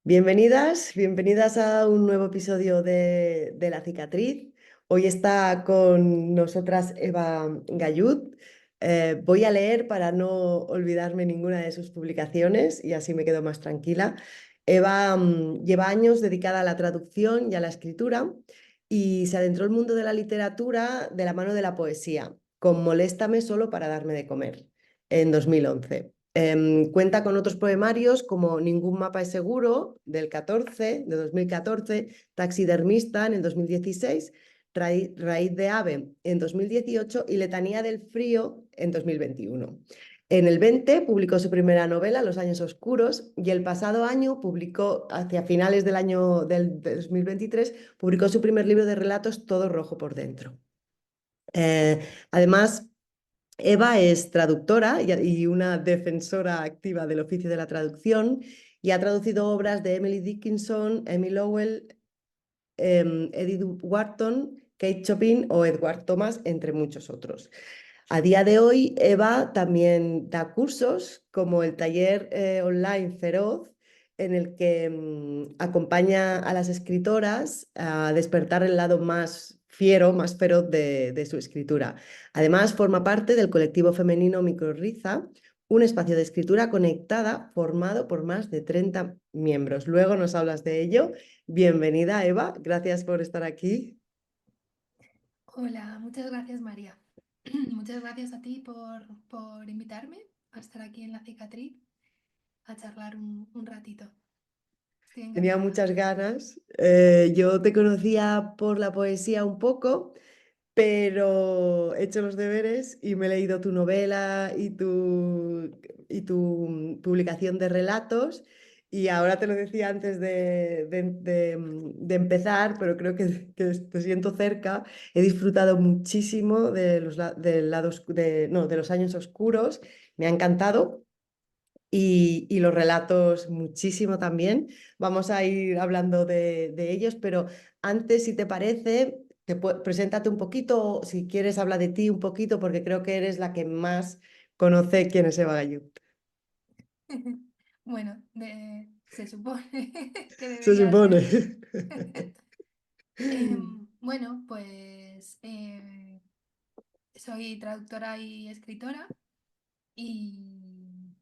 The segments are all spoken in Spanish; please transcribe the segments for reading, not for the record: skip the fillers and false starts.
Bienvenidas, bienvenidas a un nuevo episodio de La Cicatriz. Hoy está con nosotras Eva Gallud. Voy a leer para no olvidarme ninguna de sus publicaciones y así me quedo más tranquila. Eva lleva años dedicada a la traducción y a la escritura y se adentró al mundo de la literatura de la mano de la poesía, con Moléstame solo para darme de comer, en 2011. Cuenta con otros poemarios como Ningún mapa es seguro, de 2014, Taxidermista en el 2016, Raíz de ave en 2018 y Letanía del frío en 2021. En el 20 publicó su primera novela, Los años oscuros, y el pasado año publicó, hacia finales del año del 2023, publicó su primer libro de relatos, Todo rojo por dentro. Además, Eva es traductora y una defensora activa del oficio de la traducción y ha traducido obras de Emily Dickinson, Amy Lowell, Edith Wharton, Kate Chopin o Edward Thomas, entre muchos otros. A día de hoy, Eva también da cursos como el taller online Feroz, en el que acompaña a las escritoras a despertar el lado más fiero, más feroz de su escritura. Además, forma parte del colectivo femenino Microrriza, un espacio de escritura conectada formado por más de 30 miembros. Luego nos hablas de ello. Bienvenida, Eva. Gracias por estar aquí. Hola, muchas gracias María. Muchas gracias a ti por invitarme a estar aquí en La Cicatriz a charlar un ratito. Estoy Tenía encantada. muchas ganas. Yo te conocía por la poesía un poco, pero he hecho los deberes y me he leído tu novela y tu publicación de relatos. Y ahora te lo decía antes de empezar, pero creo que te siento cerca. He disfrutado muchísimo de los años oscuros. Me ha encantado y los relatos muchísimo también. Vamos a ir hablando de ellos, pero antes, si te parece, preséntate un poquito, si quieres, habla de ti un poquito, porque creo que eres la que más conoce quién es Eva Gallú. Bueno, se supone que Se debería supone. ser. Bueno, pues soy traductora y escritora y,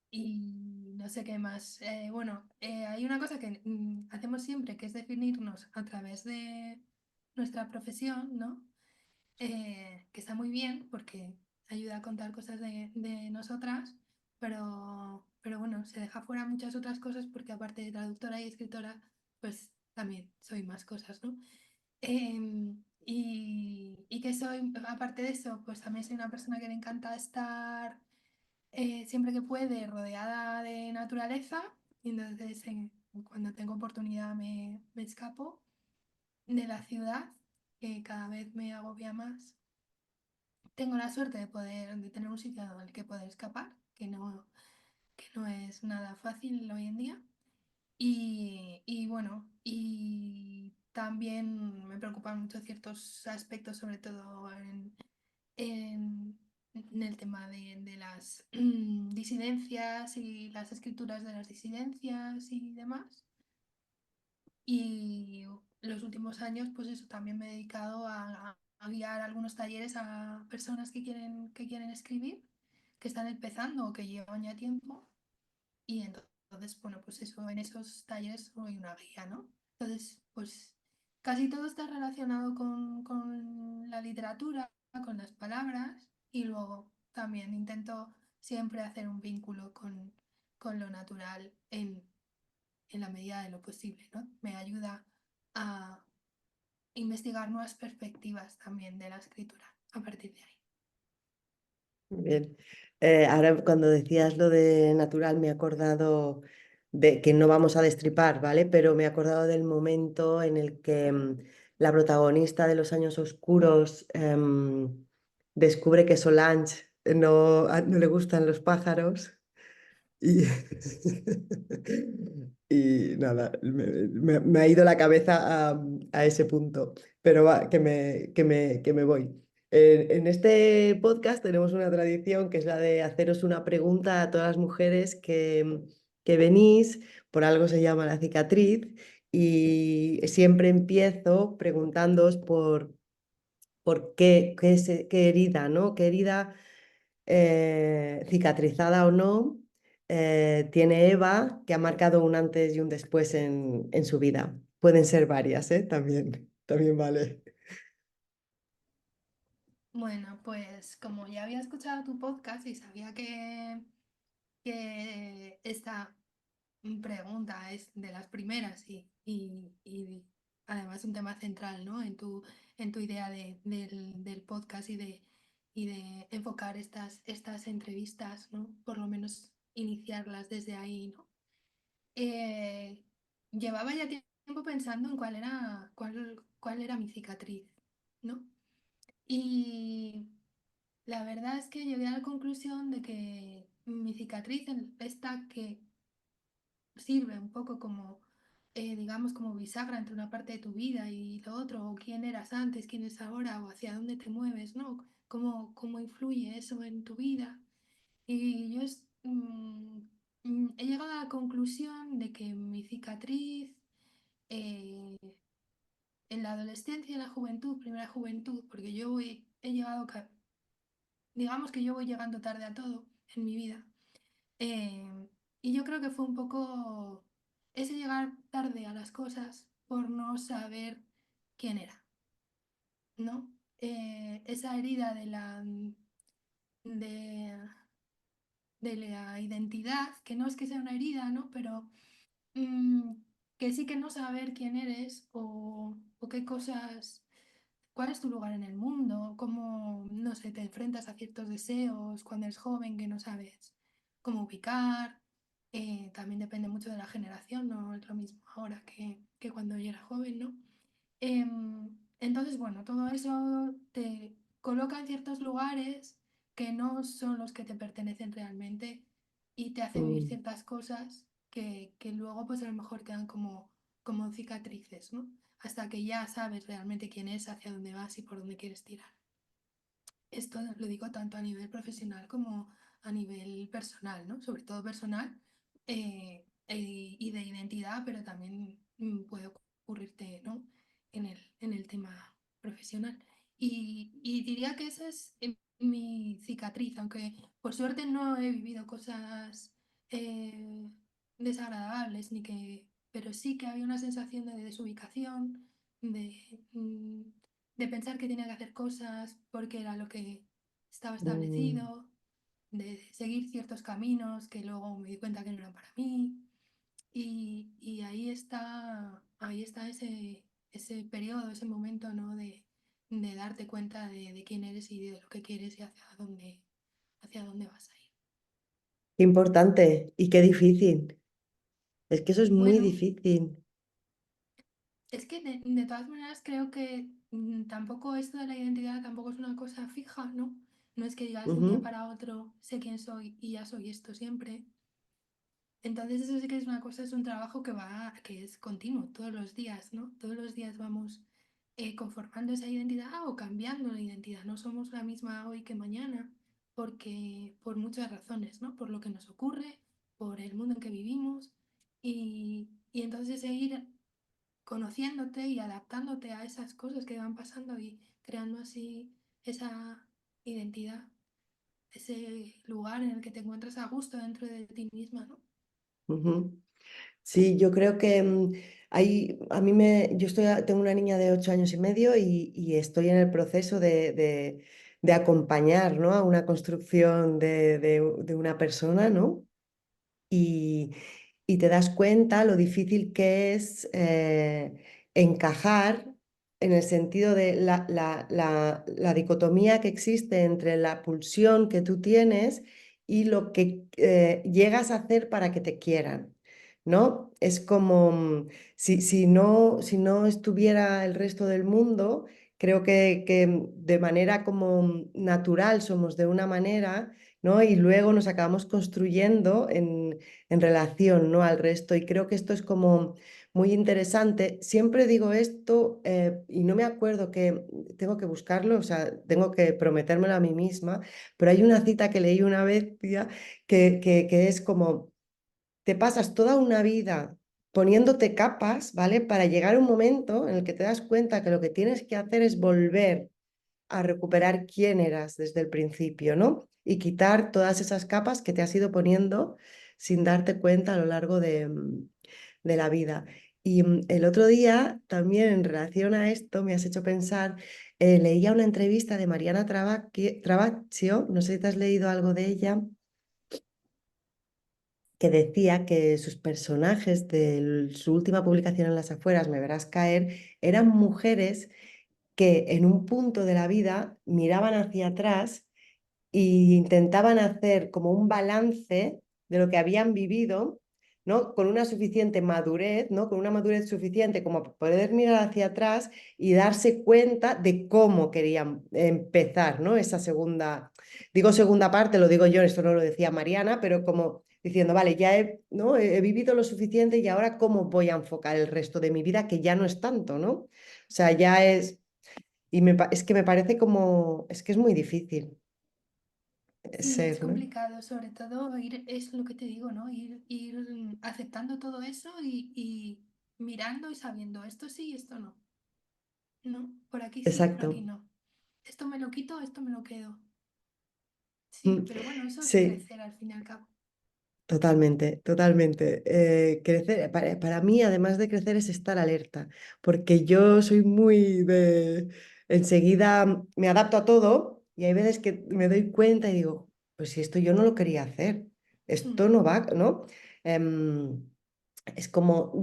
y no sé qué más. Bueno, hay una cosa que hacemos siempre, que es definirnos a través de nuestra profesión, ¿no? Que está muy bien porque ayuda a contar cosas de nosotras, pero bueno, se deja fuera muchas otras cosas porque aparte de traductora y escritora, pues también soy más cosas, ¿no? Y que soy, aparte de eso, pues también soy una persona que le encanta estar siempre que puede rodeada de naturaleza y entonces cuando tengo oportunidad me escapo de la ciudad, que cada vez me agobia más. Tengo la suerte de tener un sitio al que poder escapar, que no es nada fácil hoy en día. Y bueno, y también me preocupan mucho ciertos aspectos, sobre todo en el tema de las disidencias y las escrituras de las disidencias y demás. Y los últimos años, pues eso, también me he dedicado a guiar algunos talleres a personas que quieren escribir, que están empezando o que llevan ya tiempo. Y entonces, bueno, pues eso, en esos talleres soy una guía, ¿no? Entonces, pues casi todo está relacionado con la literatura, con las palabras, y luego también intento siempre hacer un vínculo con lo natural en la medida de lo posible, ¿no? Me ayuda a investigar nuevas perspectivas también de la escritura a partir de ahí. Bien. Ahora cuando decías lo de natural me he acordado de que no vamos a destripar, ¿vale? Pero me he acordado del momento en el que la protagonista de Los años oscuros descubre que Solange no le gustan los pájaros y, y nada, me ha ido la cabeza a ese punto, pero va, que me voy. En este podcast tenemos una tradición que es la de haceros una pregunta a todas las mujeres que venís, por algo se llama La Cicatriz, y siempre empiezo preguntándoos por qué herida, ¿no? ¿Qué herida, cicatrizada o no, tiene Eva que ha marcado un antes y un después en su vida? Pueden ser varias, ¿eh? También vale. Bueno, pues como ya había escuchado tu podcast y sabía que esta pregunta es de las primeras y además un tema central, ¿no? En tu idea del podcast y de enfocar estas entrevistas, ¿no? Por lo menos iniciarlas desde ahí, ¿no? Eh, Llevaba ya tiempo pensando en cuál era mi cicatriz, ¿no? Y la verdad es que llegué a la conclusión de que mi cicatriz, esta que sirve un poco como, digamos, como bisagra entre una parte de tu vida y lo otro, o quién eras antes, quién es ahora, o hacia dónde te mueves, ¿no? Cómo influye eso en tu vida. Y yo he llegado a la conclusión de que mi cicatriz eh, en la adolescencia y en la juventud, primera juventud, porque he llegado, digamos que yo voy llegando tarde a todo en mi vida. Eh, y yo creo que fue un poco ese llegar tarde a las cosas por no saber quién era, ¿no? Esa herida de, de la identidad, que no es que sea una herida, ¿no? Pero mm, que sí que no saber quién eres o qué cosas, cuál es tu lugar en el mundo, cómo, no sé, te enfrentas a ciertos deseos cuando eres joven que no sabes cómo ubicar. También depende mucho de la generación, no es lo mismo ahora que cuando yo era joven, ¿no? Entonces, bueno, todo eso te coloca en ciertos lugares que no son los que te pertenecen realmente y te hace vivir Mm. ciertas cosas que luego pues a lo mejor quedan como cicatrices, ¿no? Hasta que ya sabes realmente quién es, hacia dónde vas y por dónde quieres tirar. Esto lo digo tanto a nivel profesional como a nivel personal, ¿no? Sobre todo personal y de identidad, pero también puede ocurrirte, ¿no? En el tema profesional. Y diría que esa es mi cicatriz, aunque por suerte no he vivido cosas eh, desagradables, pero sí que había una sensación de desubicación, de, mm, de pensar que tenía que hacer cosas porque era lo que estaba Mm. establecido, de seguir ciertos caminos que luego me di cuenta que no eran para mí. Y ahí está ese periodo, ese momento, ¿no? De darte cuenta de quién eres y de lo que quieres y hacia dónde vas a ir. Qué importante y qué difícil. Es que eso es muy Bueno, difícil. es que de todas maneras creo que tampoco esto de la identidad tampoco es una cosa fija, ¿no? No es que digas de un día Ujú, para otro sé quién soy y ya soy esto siempre. Entonces eso sí que es una cosa, es un trabajo que es continuo, todos los días, ¿no? Todos los días vamos conformando esa identidad o cambiando la identidad. No somos la misma hoy que mañana, porque por muchas razones, ¿no? Por lo que nos ocurre, por el mundo en que vivimos y entonces seguir conociéndote y adaptándote a esas cosas que van pasando y creando así esa identidad, ese lugar en el que te encuentras a gusto dentro de ti misma, ¿no? ujú. Sí, yo creo que yo tengo una niña de 8 años y medio y estoy en el proceso de acompañar, ¿no? A una construcción de una persona, ¿no? y, y te das cuenta lo difícil que es encajar en el sentido de la dicotomía que existe entre la pulsión que tú tienes y lo que llegas a hacer para que te quieran. ¿No? Es como si no estuviera el resto del mundo, creo que de manera como natural somos de una manera, ¿no? Y luego nos acabamos construyendo en relación, ¿no? Al resto. Y creo que esto es como muy interesante. Siempre digo esto y no me acuerdo que tengo que buscarlo, o sea, tengo que prometérmelo a mí misma, pero hay una cita que leí una vez, tía, que es como... te pasas toda una vida poniéndote capas, ¿vale? Para llegar a un momento en el que te das cuenta que lo que tienes que hacer es volver a recuperar quién eras desde el principio, ¿no? Y quitar todas esas capas que te has ido poniendo sin darte cuenta a lo largo de la vida. Y el otro día, también en relación a esto, me has hecho pensar, leía una entrevista de Mariana Trabacchio, no sé si te has leído algo de ella, que decía que sus personajes de su última publicación en las afueras, Me verás caer, eran mujeres que en un punto de la vida miraban hacia atrás e intentaban hacer como un balance de lo que habían vivido, ¿no? Con una suficiente madurez, ¿no? Con una madurez suficiente como para poder mirar hacia atrás y darse cuenta de cómo querían empezar, ¿no? Esa segunda, digo segunda parte, lo digo yo, esto no lo decía Mariana, pero como diciendo, vale, ya ¿no? He vivido lo suficiente y ahora cómo voy a enfocar el resto de mi vida, que ya no es tanto, ¿no? O sea, ya es, es que me parece como, es que es muy difícil Sí, es ser, ¿no? complicado, sobre todo ir, es lo que te digo, ¿no? Ir aceptando todo eso y mirando y sabiendo esto sí, esto no. No, por aquí sí, por aquí Exacto. no. Esto me lo quito, esto me lo quedo. Sí, Mm, pero bueno, eso es sí, crecer al fin y al cabo. totalmente, totalmente. Crecer, para mí, además de crecer, es estar alerta, porque yo soy muy de, enseguida me adapto a todo y hay veces que me doy cuenta y digo, pues si esto yo no lo quería hacer, esto Mm, no va, ¿no? Em, es como,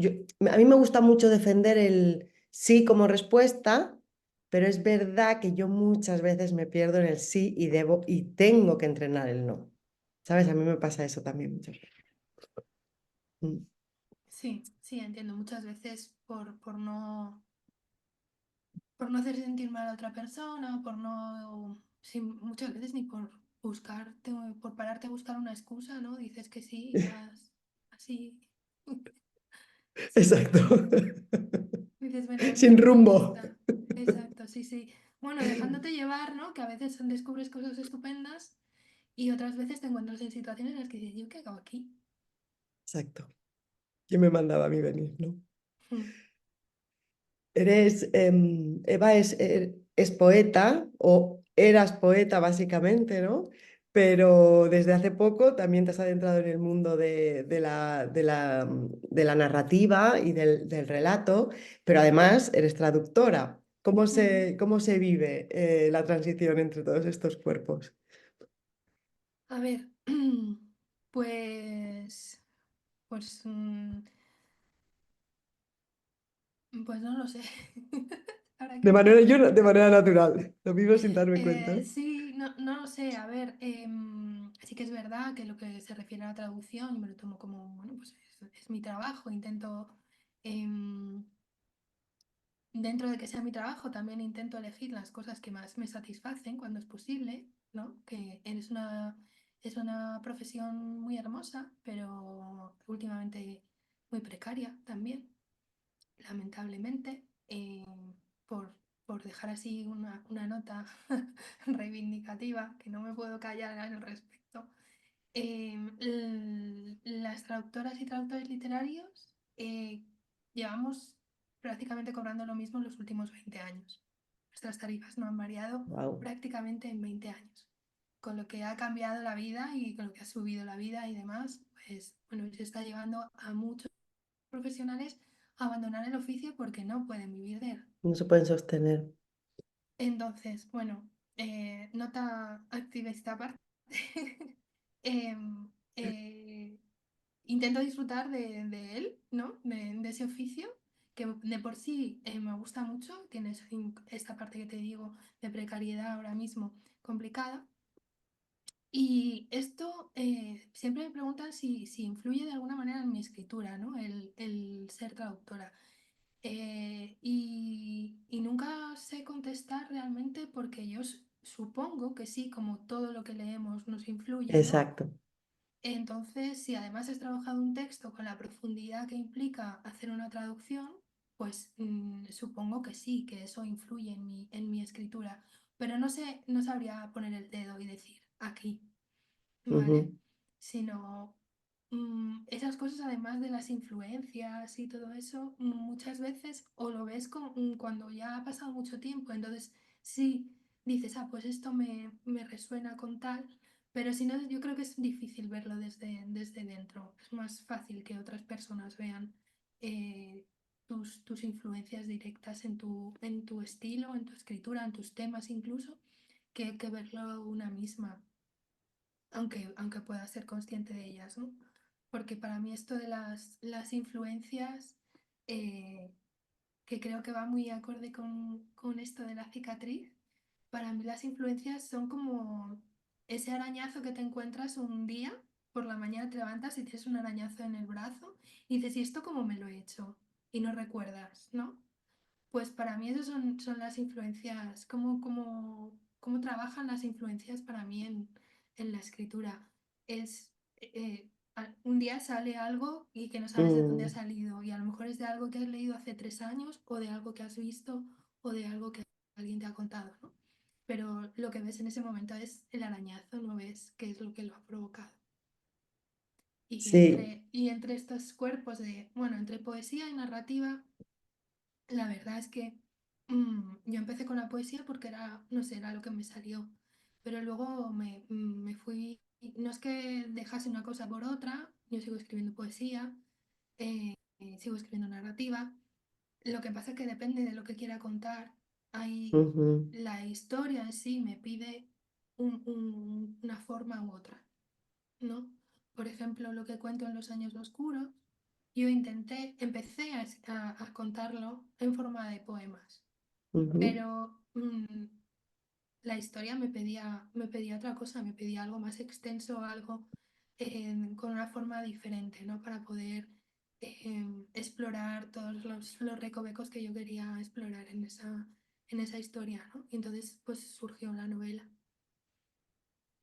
a mí me gusta mucho defender el sí como respuesta, pero es verdad que yo muchas veces me pierdo en el sí y debo y tengo que entrenar el no. ¿Sabes? A mí me pasa eso también muchas veces. Mm. sí, sí, entiendo. Muchas veces por no hacer sentir mal a otra persona, por no, sí, muchas veces ni por buscarte, por pararte a buscar una excusa, ¿no? Dices que sí y vas así. Sí, Exacto. dices, venga, Sin mira, y ya rumbo. está. Exacto, sí, sí. Bueno, dejándote llevar, ¿no? Que a veces descubres cosas estupendas y otras veces te encuentras en situaciones en las que dices, ¿yo qué hago aquí? Exacto. ¿Quién me mandaba a mí venir, no? Mm, Eva es poeta o eras poeta básicamente, ¿no? Pero desde hace poco también te has adentrado en el mundo de la narrativa y del relato, pero además eres traductora. mm. Cómo se vive la transición entre todos estos cuerpos? A ver, pues, pues, pues no lo sé. Ahora que De me lo manera, yo de preguntas. manera natural, lo vivo sin darme cuenta. Sí, no, no lo sé. A ver, sí que es verdad que lo que se refiere a la traducción, yo me lo tomo como, bueno, pues es mi trabajo. Intento, em, dentro de que sea mi trabajo, también intento elegir las cosas que más me satisfacen cuando es posible, ¿no? Que es una profesión muy hermosa, pero últimamente muy precaria también, lamentablemente, por, por dejar así una nota reivindicativa, que no me puedo callar al respecto. Las traductoras y traductores literarios llevamos prácticamente cobrando lo mismo en los últimos 20 años. Nuestras tarifas no han variado Wow. prácticamente en 20 años. Con lo que ha cambiado la vida y con lo que ha subido la vida y demás, pues bueno, se está llevando a muchos profesionales a abandonar el oficio porque no pueden vivir de él. No se pueden sostener. Entonces, bueno, nota activista aparte. Em, eh, Intento disfrutar de él, ¿no? De ese oficio, que de por sí me gusta mucho, tiene esta parte que te digo de precariedad ahora mismo complicada. Y esto siempre me preguntan si influye de alguna manera en mi escritura, ¿no? El ser traductora. Y nunca sé contestar realmente porque yo supongo que sí, como todo lo que leemos nos influye, ¿no? Exacto. Entonces, si además has trabajado un texto con la profundidad que implica hacer una traducción, pues supongo que sí, que eso influye en mi escritura. Pero no sé, no sabría poner el dedo y decir aquí, ¿vale? Ujú. Sino esas cosas, además de las influencias y todo eso, muchas veces o lo ves cuando ya ha pasado mucho tiempo, entonces sí dices, ah, pues esto me resuena con tal, pero si no, yo creo que es difícil verlo desde dentro. Es más fácil que otras personas vean eh, tus influencias directas en tu estilo, en tu escritura, en tus temas incluso, que verlo una misma, aunque pueda ser consciente de ellas, ¿no? Porque para mí esto de las influencias, eh, que creo que va muy acorde con esto de la cicatriz, para mí las influencias son como ese arañazo que te encuentras un día, por la mañana te levantas y tienes un arañazo en el brazo y dices, ¿y esto cómo me lo he hecho? Y no recuerdas, ¿no? Pues para mí esas son las influencias, cómo trabajan las influencias para mí en la escritura. Es, un día sale algo y que no sabes de dónde ha Mm, salido y a lo mejor es de algo que has leído hace 3 años o de algo que has visto o de algo que alguien te ha contado, ¿no? Pero lo que ves en ese momento es el arañazo, no ves qué es lo que lo ha provocado. sí. Y entre estos cuerpos bueno, entre poesía y narrativa, la verdad es que yo empecé con la poesía porque era, no sé, era lo que me salió, pero luego me fui, no es que dejase una cosa por otra, yo sigo escribiendo poesía, sigo escribiendo narrativa, lo que pasa es que depende de lo que quiera contar, hay, Ujú, la historia en sí me pide una forma u otra, ¿no? Por ejemplo, lo que cuento en Los Años Oscuros, empecé a contarlo en forma de poemas, ujú. pero la historia me pedía otra cosa, me pedía algo más extenso, algo con una forma diferente, ¿no? Para poder explorar todos los recovecos que yo quería explorar en esa historia, ¿no? Y entonces pues surgió la novela.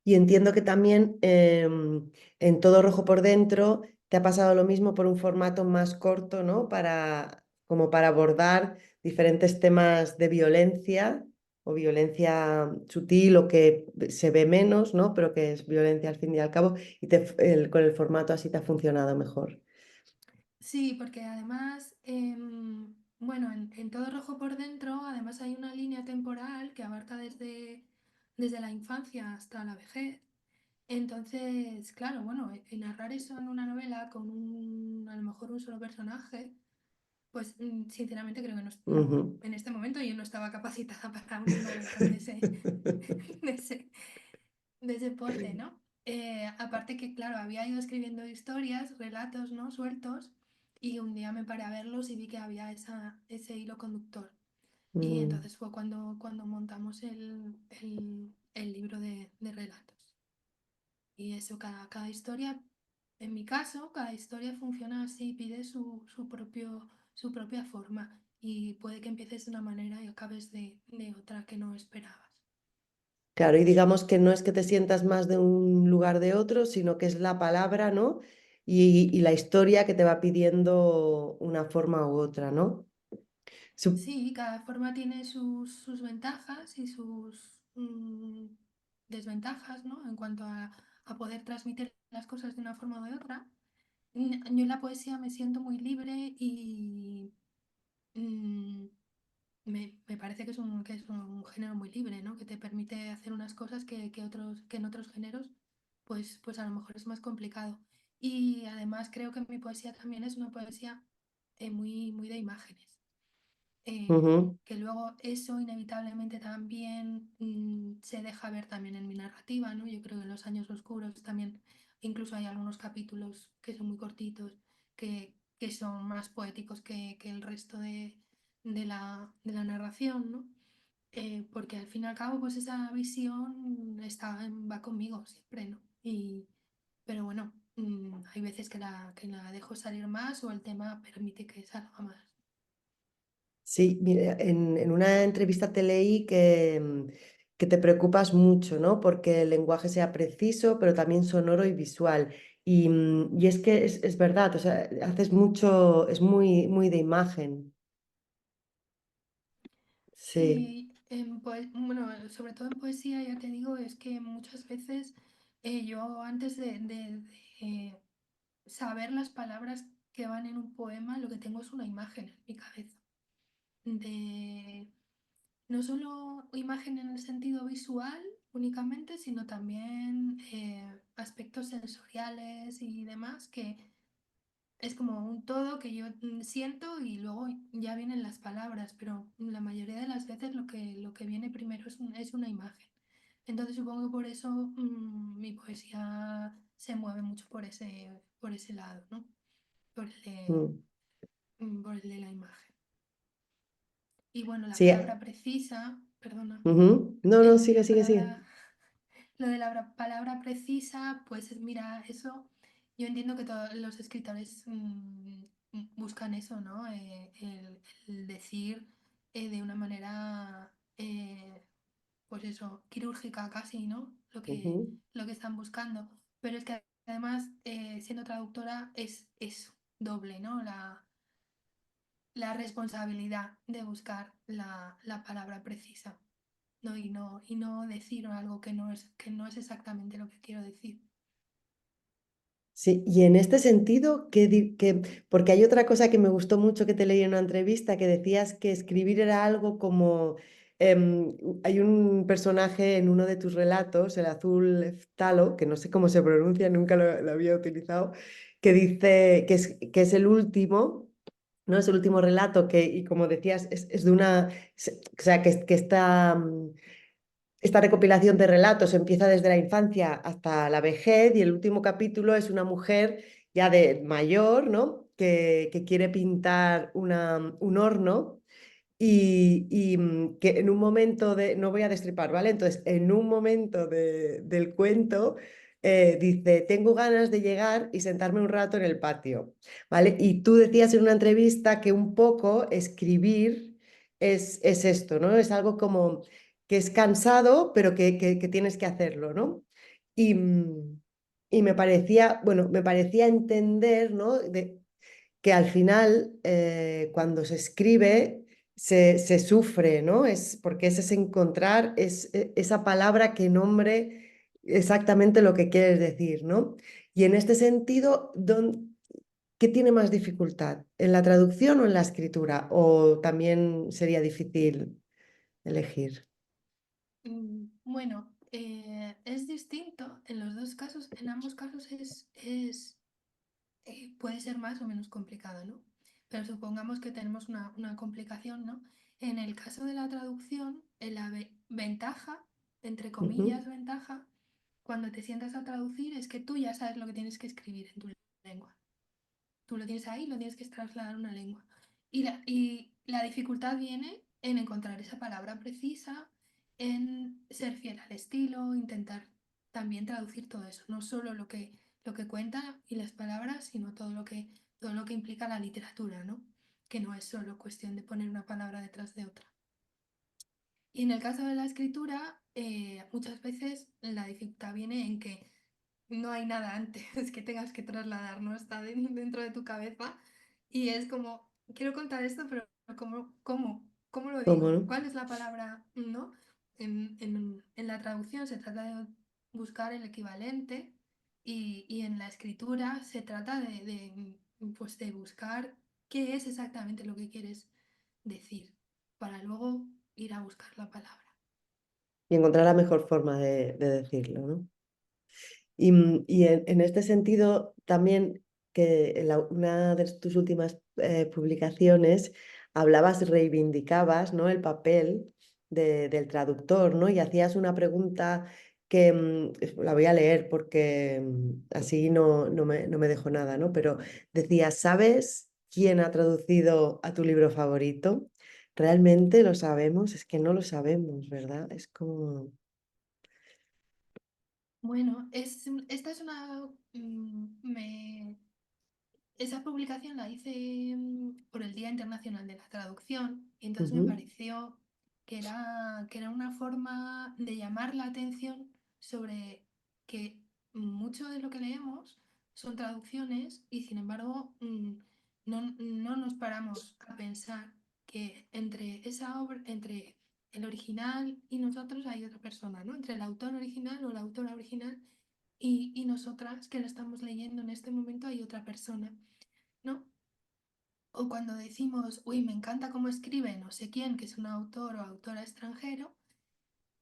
Y entiendo que también en Todo Rojo por Dentro te ha pasado lo mismo por un formato más corto, ¿no? Como para abordar diferentes temas de violencia o violencia sutil o que se ve menos, ¿no? Pero que es violencia al fin y al cabo, y con el formato así te ha funcionado mejor. Sí, porque además, bueno, en Todo Rojo por Dentro, además hay una línea temporal que abarca desde la infancia hasta la vejez. Entonces, claro, bueno, narrar eso en una novela con a lo mejor un solo personaje, pues sinceramente creo que Ujú. en este momento yo no estaba capacitada para una novela de de ese, de ese porte, ¿no? Aparte que, claro, había ido escribiendo historias, relatos, ¿no? Sueltos, y un día me paré a verlos y vi que había ese hilo conductor. Y Mm. entonces fue cuando montamos el libro de relatos. Y eso, cada historia, en mi caso, cada historia funciona así, pide su propia forma. Y puede que empieces de una manera y acabes de otra que no esperabas. Claro, y digamos que no es que te sientas más de un lugar de otro, sino que es la palabra, ¿no? Y la historia que te va pidiendo una forma u otra, ¿no? Sup- Sí, cada forma tiene sus ventajas y sus desventajas, ¿no? En cuanto a poder transmitir las cosas de una forma o de otra. Yo en la poesía me siento muy libre y mm, me parece que es un género muy libre, ¿no? Que te permite hacer unas cosas que en otros géneros, pues a lo mejor es más complicado. Y además creo que mi poesía también es una poesía muy de imágenes, Ujú, que luego eso inevitablemente también se deja ver también en mi narrativa, ¿no? Yo creo que en Los Años Oscuros también, incluso hay algunos capítulos que son muy cortitos, que son más poéticos que el resto de la narración, ¿no? Porque al fin y al cabo, pues esa visión va conmigo siempre, ¿no? Pero bueno, hay veces que la dejo salir más o el tema permite que salga más. sí, mira, en una entrevista te leí que te preocupas mucho, ¿no? Porque el lenguaje sea preciso, pero también sonoro y visual. Y es que es verdad, o sea, haces mucho, es muy de imagen. Sí. Sí, bueno, sobre todo en poesía, ya te digo, es que muchas veces yo antes saber las palabras que van en un poema, lo que tengo es una imagen en mi cabeza. De no solo imagen en el sentido visual únicamente, sino también aspectos sensoriales y demás, que es como un todo que yo siento y luego ya vienen las palabras, pero la mayoría de las veces lo que viene primero es una imagen. Entonces supongo que por eso mi poesía se mueve mucho por ese lado, ¿no? Por el Mm. por el de la imagen. Y bueno, la Sí. palabra precisa, perdona, Ujú. No, no, sigue, la sigue, sigue. palabra, lo de la palabra precisa, pues mira, eso, yo entiendo que todos los escritores buscan eso, ¿no? El decir de una manera, pues eso, quirúrgica casi, ¿no? Ujú. Lo que están buscando. Pero es que además, siendo traductora, es eso, doble, ¿no? La responsabilidad de buscar la palabra precisa, ¿no? Y no decir algo que no es exactamente lo que quiero decir. Sí, y en este sentido, porque hay otra cosa que me gustó mucho que te leí en una entrevista, que decías que escribir era algo como, hay un personaje en uno de tus relatos, el azul talo, que no sé cómo se pronuncia, nunca lo había utilizado, que dice que es el último, ¿no? Es el último relato que, y como decías, es de una, o sea, que está... esta recopilación de relatos empieza desde la infancia hasta la vejez y el último capítulo es una mujer ya de mayor, ¿no? Que quiere pintar un horno y que en un momento de, no voy a destripar, ¿vale? Entonces, en un momento del cuento dice, tengo ganas de llegar y sentarme un rato en el patio, ¿vale? Y tú decías en una entrevista que un poco escribir es esto, ¿no? Es algo como que es cansado, pero que tienes que hacerlo, ¿no? Y, y me parecía, bueno, me parecía entender, ¿no? Que al final, cuando se escribe, se sufre, ¿no? Es porque es encontrar esa palabra que nombre exactamente lo que quieres decir, ¿no? Y en este sentido, ¿qué tiene más dificultad? ¿En la traducción o en la escritura? ¿O también sería difícil elegir? Bueno, es distinto en los dos casos, en ambos casos puede ser más o menos complicado, ¿no? Pero supongamos que tenemos una complicación, ¿no? En el caso de la traducción, la ventaja, entre Ujú. comillas, ventaja, cuando te sientas a traducir es que tú ya sabes lo que tienes que escribir en tu lengua. Tú lo tienes ahí, lo tienes que trasladar a una lengua. Y la dificultad viene en encontrar esa palabra precisa, en ser fiel al estilo, intentar también traducir todo eso, no solo lo que cuenta y las palabras, sino todo lo que implica la literatura, ¿no? Que no es solo cuestión de poner una palabra detrás de otra. Y en el caso de la escritura, muchas veces la dificultad viene en que no hay nada antes que tengas que trasladar, no está dentro de tu cabeza y es como, quiero contar esto, pero ¿cómo lo ¿Cómo digo? no? ¿Cuál es la palabra, no? En la traducción se trata de buscar el equivalente y en la escritura se trata pues de buscar qué es exactamente lo que quieres decir para luego ir a buscar la palabra. Y encontrar la mejor forma de decirlo, ¿no? Y en este sentido, también que en una de tus últimas publicaciones hablabas, reivindicabas, ¿no? El papel del traductor, ¿no? Y hacías una pregunta que la voy a leer porque así no me dejo nada, ¿no? Pero decías, ¿sabes quién ha traducido a tu libro favorito? ¿Realmente lo sabemos? Es que no lo sabemos, ¿verdad? Es como... Bueno, esta es esa publicación la hice por el Día Internacional de la Traducción y entonces me Ujú. pareció que era una forma de llamar la atención sobre que mucho de lo que leemos son traducciones y sin embargo no nos paramos a pensar que entre esa obra, entre el original y nosotros hay otra persona, ¿no? Entre el autor original o la autora original y nosotras que la estamos leyendo en este momento hay otra persona, ¿no? O cuando decimos, uy, me encanta cómo escribe no sé quién, que es un autor o autora extranjero,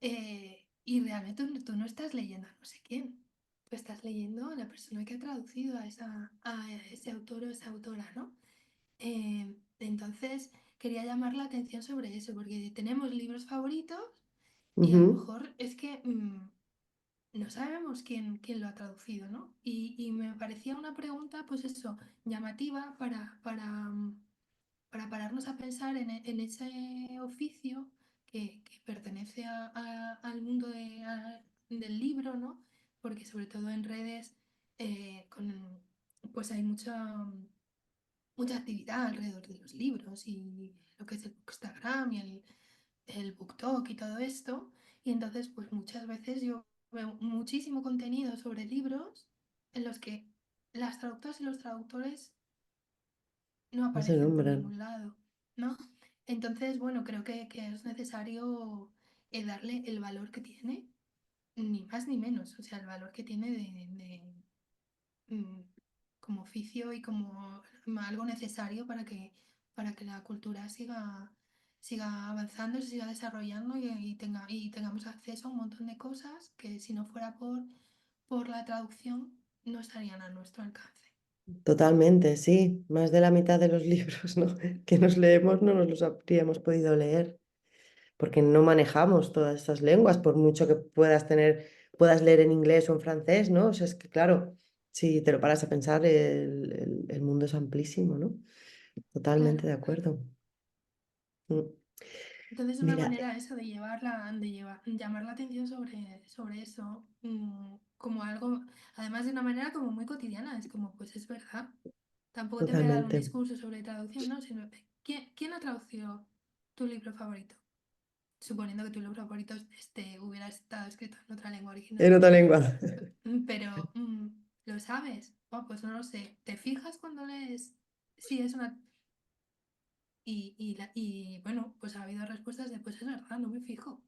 y realmente tú no estás leyendo a no sé quién, tú estás leyendo a la persona que ha traducido a ese autor o esa autora, ¿no? Entonces, quería llamar la atención sobre eso, porque tenemos libros favoritos y a lo Ujú. mejor es que no sabemos quién lo ha traducido, ¿no? Y me parecía una pregunta, pues eso, llamativa para pararnos a pensar en ese oficio que pertenece al mundo del libro, ¿no? Porque sobre todo en redes pues hay mucha actividad alrededor de los libros y lo que es el Bookstagram y el BookTok y todo esto. Y entonces, pues muchas veces yo veo muchísimo contenido sobre libros en los que las traductoras y los traductores no No se aparecen por nombran. ningún lado, ¿no? Entonces, bueno, creo que es necesario darle el valor que tiene, ni más ni menos, o sea, el valor que tiene mm, como oficio y como algo necesario para que la cultura siga avanzando, se siga desarrollando y tengamos acceso a un montón de cosas que si no fuera por la traducción no estarían a nuestro alcance. Totalmente, sí. Más de la mitad de los libros, ¿no? que nos leemos no nos los habríamos podido leer, porque no manejamos todas esas lenguas, por mucho que puedas leer en inglés o en francés, ¿no? O sea, es que claro, si te lo paras a pensar, el mundo es amplísimo, ¿no? Claro, Totalmente de claro. acuerdo. Mm. Entonces, una Mira, manera esa llamar la atención sobre eso, como algo, además de una manera como muy cotidiana, es como, pues es verdad. Tampoco te voy a dar un totalmente. discurso sobre traducción, ¿no? Sino, ¿quién ha traducido tu libro favorito? Suponiendo que tu libro favorito hubiera estado escrito en otra lengua original. En otra lengua. Pero, ¿lo sabes? Oh, pues no lo sé. ¿Te fijas cuando lees si es una y bueno, pues ha habido respuestas de, pues es verdad, no me fijo.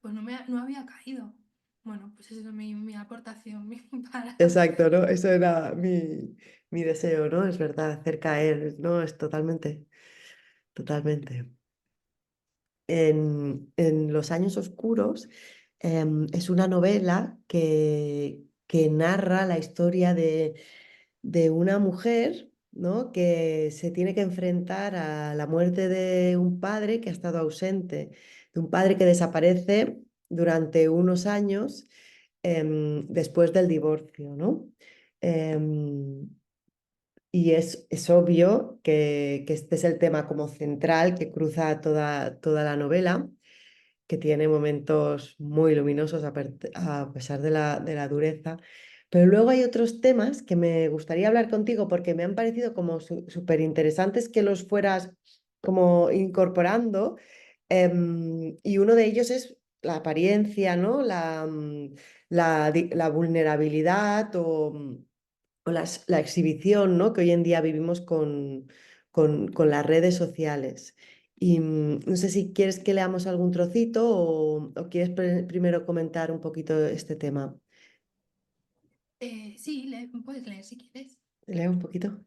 Pues no había caído. Bueno, pues esa es mi aportación para... Exacto, ¿no? Eso era mi deseo, ¿no? Es verdad, hacer caer, ¿no? Es totalmente, totalmente. En Los años oscuros es una novela que narra la historia de una mujer, ¿no? que se tiene que enfrentar a la muerte de un padre que ha estado ausente, de un padre que desaparece durante unos años después del divorcio, ¿no? Em, y es obvio que este es el tema como central que cruza toda la novela, que tiene momentos muy luminosos a pesar de la dureza. Pero luego hay otros temas que me gustaría hablar contigo porque me han parecido como súper interesantes que los fueras como incorporando. Y uno de ellos es la apariencia, ¿no? La vulnerabilidad o la exhibición, ¿no? que hoy en día vivimos con las redes sociales. Y no sé si quieres que leamos algún trocito o quieres primero comentar un poquito este tema. Sí, puedes leer si quieres. Leo un poquito.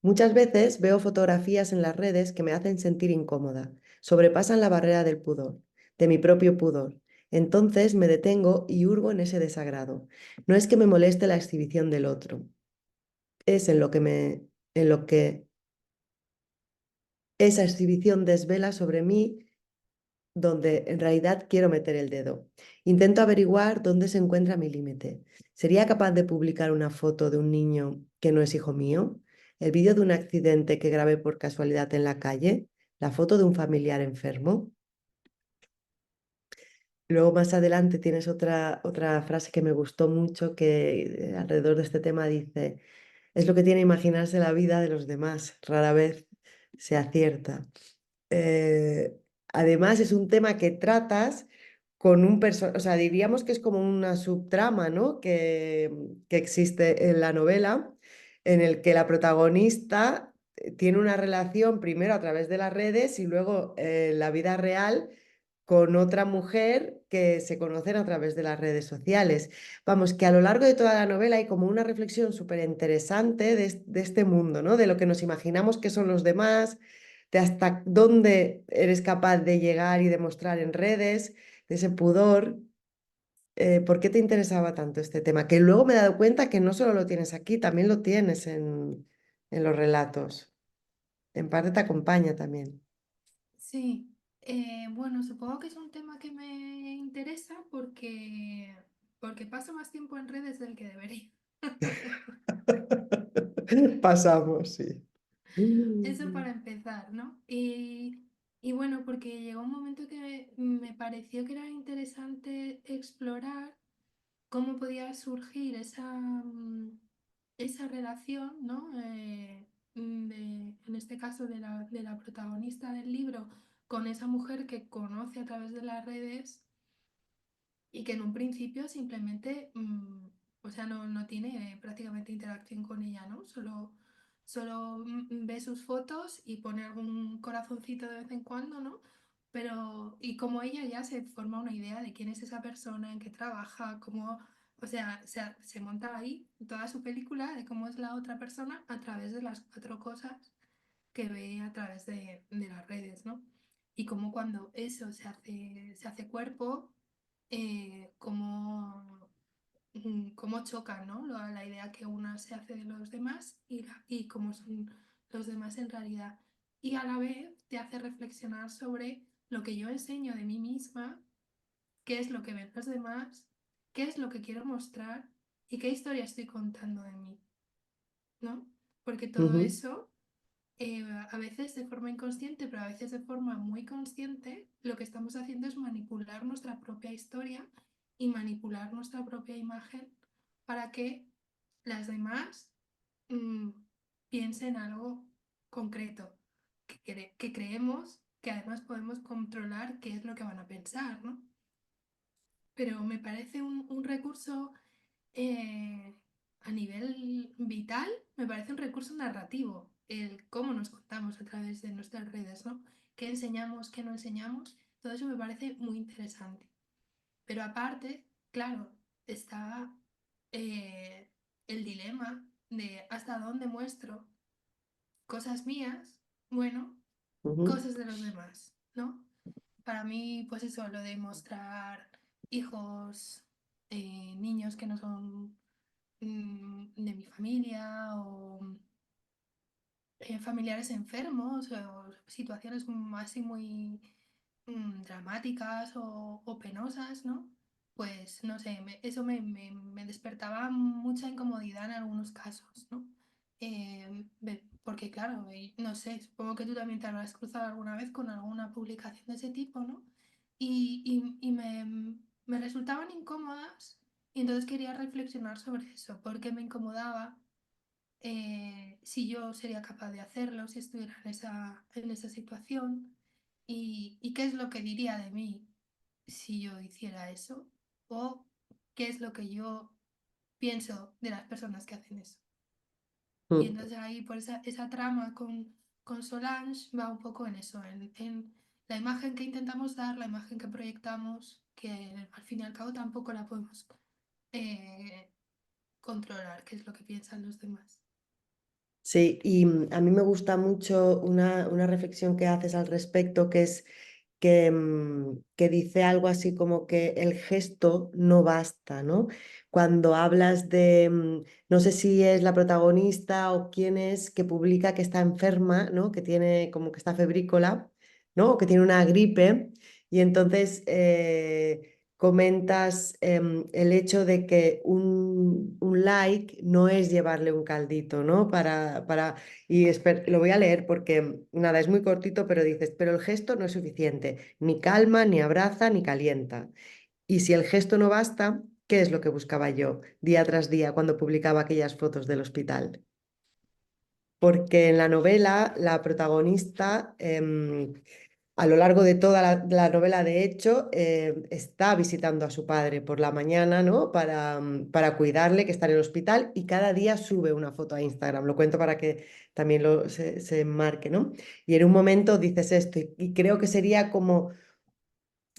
Muchas veces veo fotografías en las redes que me hacen sentir incómoda, sobrepasan la barrera del pudor, de mi propio pudor. Entonces me detengo y hurgo en ese desagrado. No es que me moleste la exhibición del otro, es en lo que esa exhibición desvela sobre mí donde en realidad quiero meter el dedo. Intento averiguar dónde se encuentra mi límite. ¿Sería capaz de publicar una foto de un niño que no es hijo mío? ¿El vídeo de un accidente que grabé por casualidad en la calle? ¿La foto de un familiar enfermo? Luego más adelante tienes otra frase que me gustó mucho que alrededor de este tema dice, es lo que tiene imaginarse la vida de los demás, rara vez se acierta. Eh, Además, es un tema que tratas con un personaje, o sea, diríamos que es como una subtrama, ¿no? Que existe en la novela, en el que la protagonista tiene una relación primero a través de las redes y luego en la vida real con otra mujer que se conocen a través de las redes sociales. Vamos, que a lo largo de toda la novela hay como una reflexión súper interesante de este mundo, ¿no? De lo que nos imaginamos que son los demás, de hasta dónde eres capaz de llegar y demostrar en redes, de ese pudor. ¿Por qué te interesaba tanto este tema? Que luego me he dado cuenta que no solo lo tienes aquí, también lo tienes en los relatos. En parte te acompaña también. Sí, bueno, supongo que es un tema que me interesa porque paso más tiempo en redes del que debería. Pasamos, sí. Eso para empezar, ¿no? Y bueno, porque llegó un momento que me pareció que era interesante explorar cómo podía surgir esa relación, ¿no? En este caso de la protagonista del libro con esa mujer que conoce a través de las redes y que en un principio simplemente, o sea, no tiene prácticamente interacción con ella, ¿no? Solo ve sus fotos y pone algún corazoncito de vez en cuando, ¿no? Pero, y como ella ya se forma una idea de quién es esa persona, en qué trabaja, cómo, o sea, se monta ahí toda su película de cómo es la otra persona a través de las cuatro cosas que ve a través de las redes, ¿no? Y cómo cuando eso se hace cuerpo, cómo, cómo choca, ¿no? La idea que una se hace de los demás y cómo son los demás en realidad. Y a la vez te hace reflexionar sobre lo que yo enseño de mí misma, qué es lo que ven los demás, qué es lo que quiero mostrar y qué historia estoy contando de mí, ¿no? Porque todo Ujú, eso a veces de forma inconsciente, pero a veces de forma muy consciente, lo que estamos haciendo es manipular nuestra propia historia y manipular nuestra propia imagen para que las demás mm, piensen algo concreto, que creemos que además podemos controlar qué es lo que van a pensar, ¿no? Pero me parece un recurso eh, a nivel vital, me parece un recurso narrativo, el cómo nos contamos a través de nuestras redes, ¿no? ¿Qué enseñamos, qué no enseñamos? Todo eso me parece muy interesante. Pero aparte, claro, está eh, el dilema de hasta dónde muestro cosas mías, bueno, ujú, cosas de los demás, ¿no? Para mí, pues eso, lo de mostrar hijos, niños que no son de mi familia o familiares enfermos o situaciones así muy dramáticas o penosas, ¿no? Pues no sé, eso me despertaba mucha incomodidad en algunos casos, ¿no? Porque claro, no sé, supongo que tú también te habrás cruzado alguna vez con alguna publicación de ese tipo, ¿no? Y me resultaban incómodas y entonces quería reflexionar sobre eso, porque me incomodaba si yo sería capaz de hacerlo, si estuviera en esa situación y qué es lo que diría de mí si yo hiciera eso o qué es lo que yo pienso de las personas que hacen eso. Y mm. entonces ahí por esa trama con Solange va un poco en eso, en la imagen que intentamos dar, la imagen que proyectamos, que al fin y al cabo tampoco la podemos eh, controlar, qué es lo que piensan los demás. Sí, y a mí me gusta mucho una reflexión que haces al respecto, que es que dice algo así como que el gesto no basta, ¿no? Cuando hablas no sé si es la protagonista o quién es, que publica que está enferma, ¿no? Que tiene como que está febrícola, ¿no? O que tiene una gripe, y entonces comentas el hecho de que un like no es llevarle un caldito, ¿no? Lo voy a leer porque, nada, es muy cortito, pero dices, pero el gesto no es suficiente, ni calma, ni abraza, ni calienta. Y si el gesto no basta, ¿qué es lo que buscaba yo día tras día cuando publicaba aquellas fotos del hospital? Porque en la novela la protagonista, a lo largo de toda la novela, de hecho, está visitando a su padre por la mañana, ¿no? Para cuidarle, que está en el hospital, y cada día sube una foto a Instagram. Lo cuento para que también se enmarque, ¿no? Y en un momento dices esto, y creo que sería como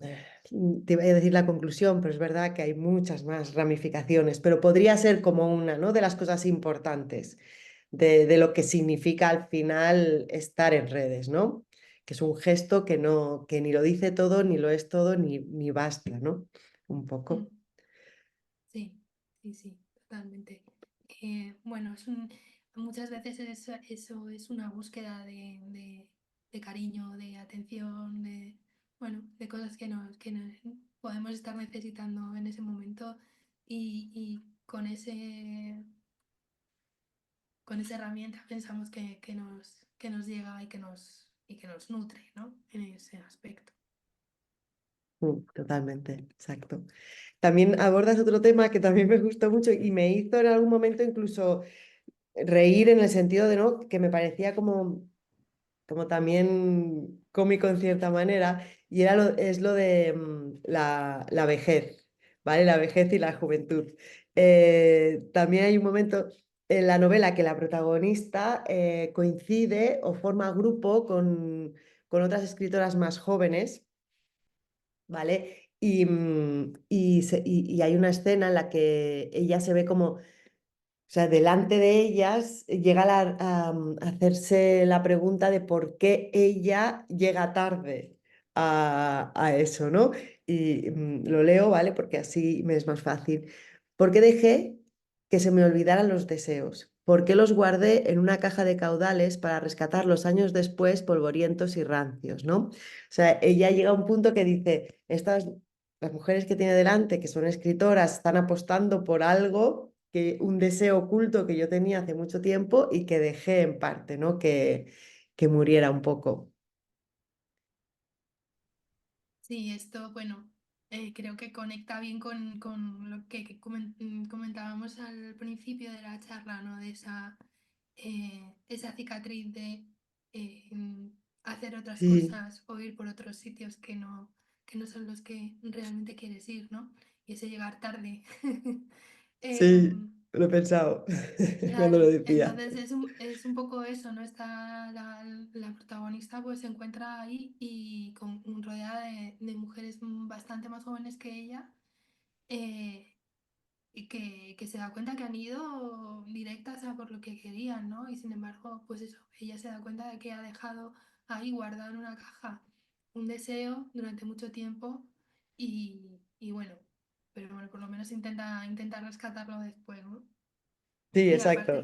te iba a decir la conclusión, pero es verdad que hay muchas más ramificaciones, pero podría ser como una, ¿no? De las cosas importantes de lo que significa al final estar en redes, ¿no? Que es un gesto que no, que ni lo dice todo, ni lo es todo, ni basta, ¿no? Un Mm, poco. sí, sí, sí, totalmente. Bueno, muchas veces eso es una búsqueda de cariño, de atención, bueno, de cosas que nos podemos estar necesitando en ese momento y con esa herramienta pensamos que nos llega y que nos nutre, ¿no? En ese aspecto. Totalmente, exacto. También abordas otro tema que también me gustó mucho y me hizo en algún momento incluso reír en el sentido de, ¿no? Que me parecía como también cómico en cierta manera, y es lo de la vejez, ¿vale? La vejez y la juventud. También hay un momento en la novela que la protagonista coincide o forma grupo con otras escritoras más jóvenes, ¿vale? Y hay una escena en la que ella se ve como, o sea, delante de ellas llega a hacerse la pregunta de por qué ella llega tarde a eso, ¿no? Y lo leo, ¿vale? Porque así me es más fácil. ¿Por qué dejé que se me olvidaran los deseos? ¿Por qué los guardé en una caja de caudales para rescatarlos años después, polvorientos y rancios, ¿no? O sea, ella llega a un punto que dice, las mujeres que tiene delante, que son escritoras, están apostando por algo, un deseo oculto que yo tenía hace mucho tiempo y que dejé en parte, ¿no? Que muriera un poco. Sí, esto, bueno, creo que conecta bien con lo que comentábamos al principio de la charla, ¿no? De esa cicatriz de hacer otras Sí, cosas o ir por otros sitios que no son los que realmente quieres ir, ¿no? Y ese llegar tarde. sí, Em, lo he pensado cuando lo Claro, decía. entonces es un poco eso, ¿no? Está la protagonista pues se encuentra ahí y rodeada de mujeres bastante más jóvenes que ella, eh, y que se da cuenta que han ido directas a por lo que querían, ¿no? Y sin embargo, pues eso, ella se da cuenta de que ha dejado ahí guardado en una caja un deseo durante mucho tiempo y bueno, pero bueno, por lo menos intenta rescatarlo después, ¿no? Sí, Y exacto.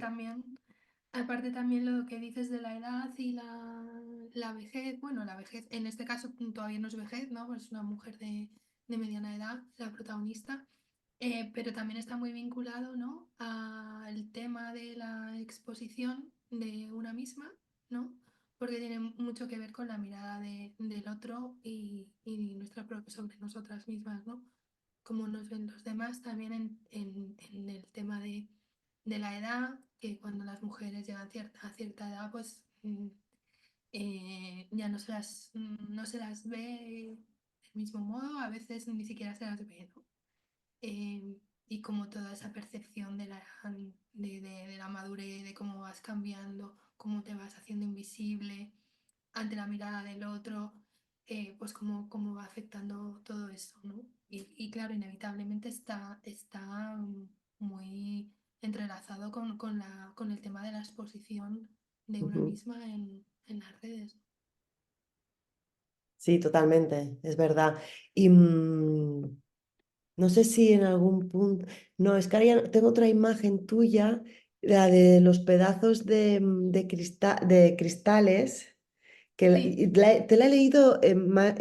aparte también lo que dices de la edad y la vejez, bueno, la vejez, en este caso todavía no es vejez, ¿no? Pues es una mujer de mediana edad, la protagonista, pero también está muy vinculado, ¿no? Al tema de la exposición de una misma, ¿no? Porque tiene mucho que ver con la mirada del otro y nuestra propia sobre nosotras mismas, ¿no? Cómo nos ven los demás, también en el tema de la edad, que cuando las mujeres llegan a cierta edad, pues ya no se las ve del mismo modo, a veces ni siquiera se las ve, ¿no? Y como toda esa percepción de la madurez, de cómo vas cambiando, cómo te vas haciendo invisible ante la mirada del otro, pues cómo va afectando todo eso, ¿no? Y claro, inevitablemente está muy entrelazado con el tema de la exposición de una Ujú. misma en las redes. Sí, totalmente, es verdad. Y no sé si en algún punto... No, es que ahora ya tengo otra imagen tuya, la de los pedazos de cristales. Sí. Te la he leído,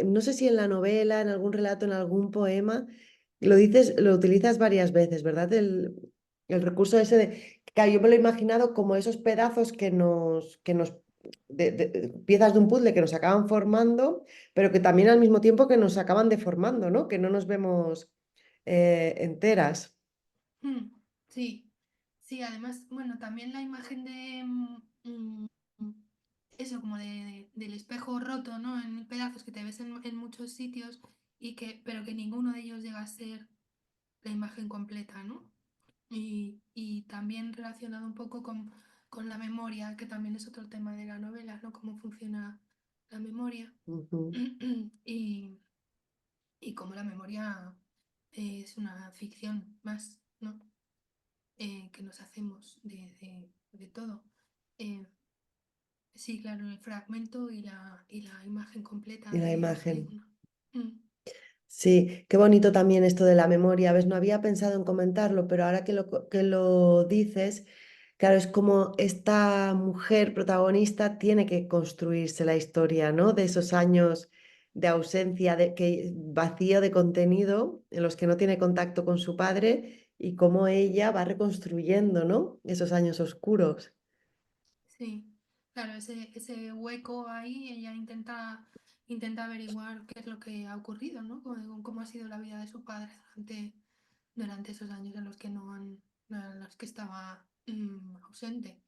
no sé si en la novela, en algún relato, en algún poema, lo dices, lo utilizas varias veces, ¿verdad? El recurso ese de, claro, yo me lo he imaginado como esos pedazos piezas de un puzzle que nos acaban formando, pero que también al mismo tiempo que nos acaban deformando, ¿no? Que no nos vemos enteras. Mm, sí, sí, además, bueno, también la imagen de eso, como del espejo roto, ¿no? En mil pedazos que te ves en muchos sitios pero que ninguno de ellos llega a ser la imagen completa, ¿no? Y también relacionado un poco con la memoria, que también es otro tema de la novela, ¿no? Cómo funciona la memoria. Ujú. Y, y cómo la memoria es una ficción más, ¿no? Que nos hacemos de todo. Eh, sí, claro, el fragmento y la imagen completa y la de imagen. una. Mm, Sí, qué bonito también esto de la memoria. ¿Ves? No había pensado en comentarlo, pero ahora que lo dices, claro, es como esta mujer protagonista tiene que construirse la historia, ¿no? De esos años de ausencia, vacío de contenido, en los que no tiene contacto con su padre y cómo ella va reconstruyendo, ¿no? Esos años oscuros. sí, claro, ese hueco ahí, ella intenta averiguar qué es lo que ha ocurrido, ¿no? Cómo ha sido la vida de su padre durante esos años en los que en los que estaba ausente.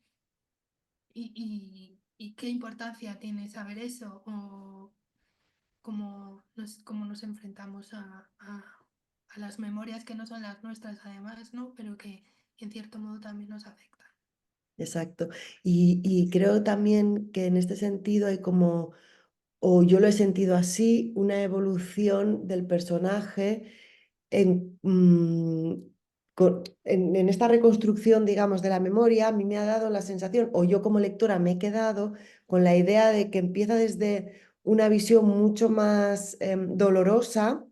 Y qué importancia tiene saber eso, o cómo nos enfrentamos a las memorias que no son las nuestras, además, ¿no? Pero que en cierto modo también nos afectan. Exacto. Y creo también que en este sentido hay como, o yo lo he sentido así, una evolución del personaje en esta reconstrucción, digamos, de la memoria. A mí me ha dado la sensación, o yo como lectora me he quedado con la idea de que empieza desde una visión mucho más dolorosa,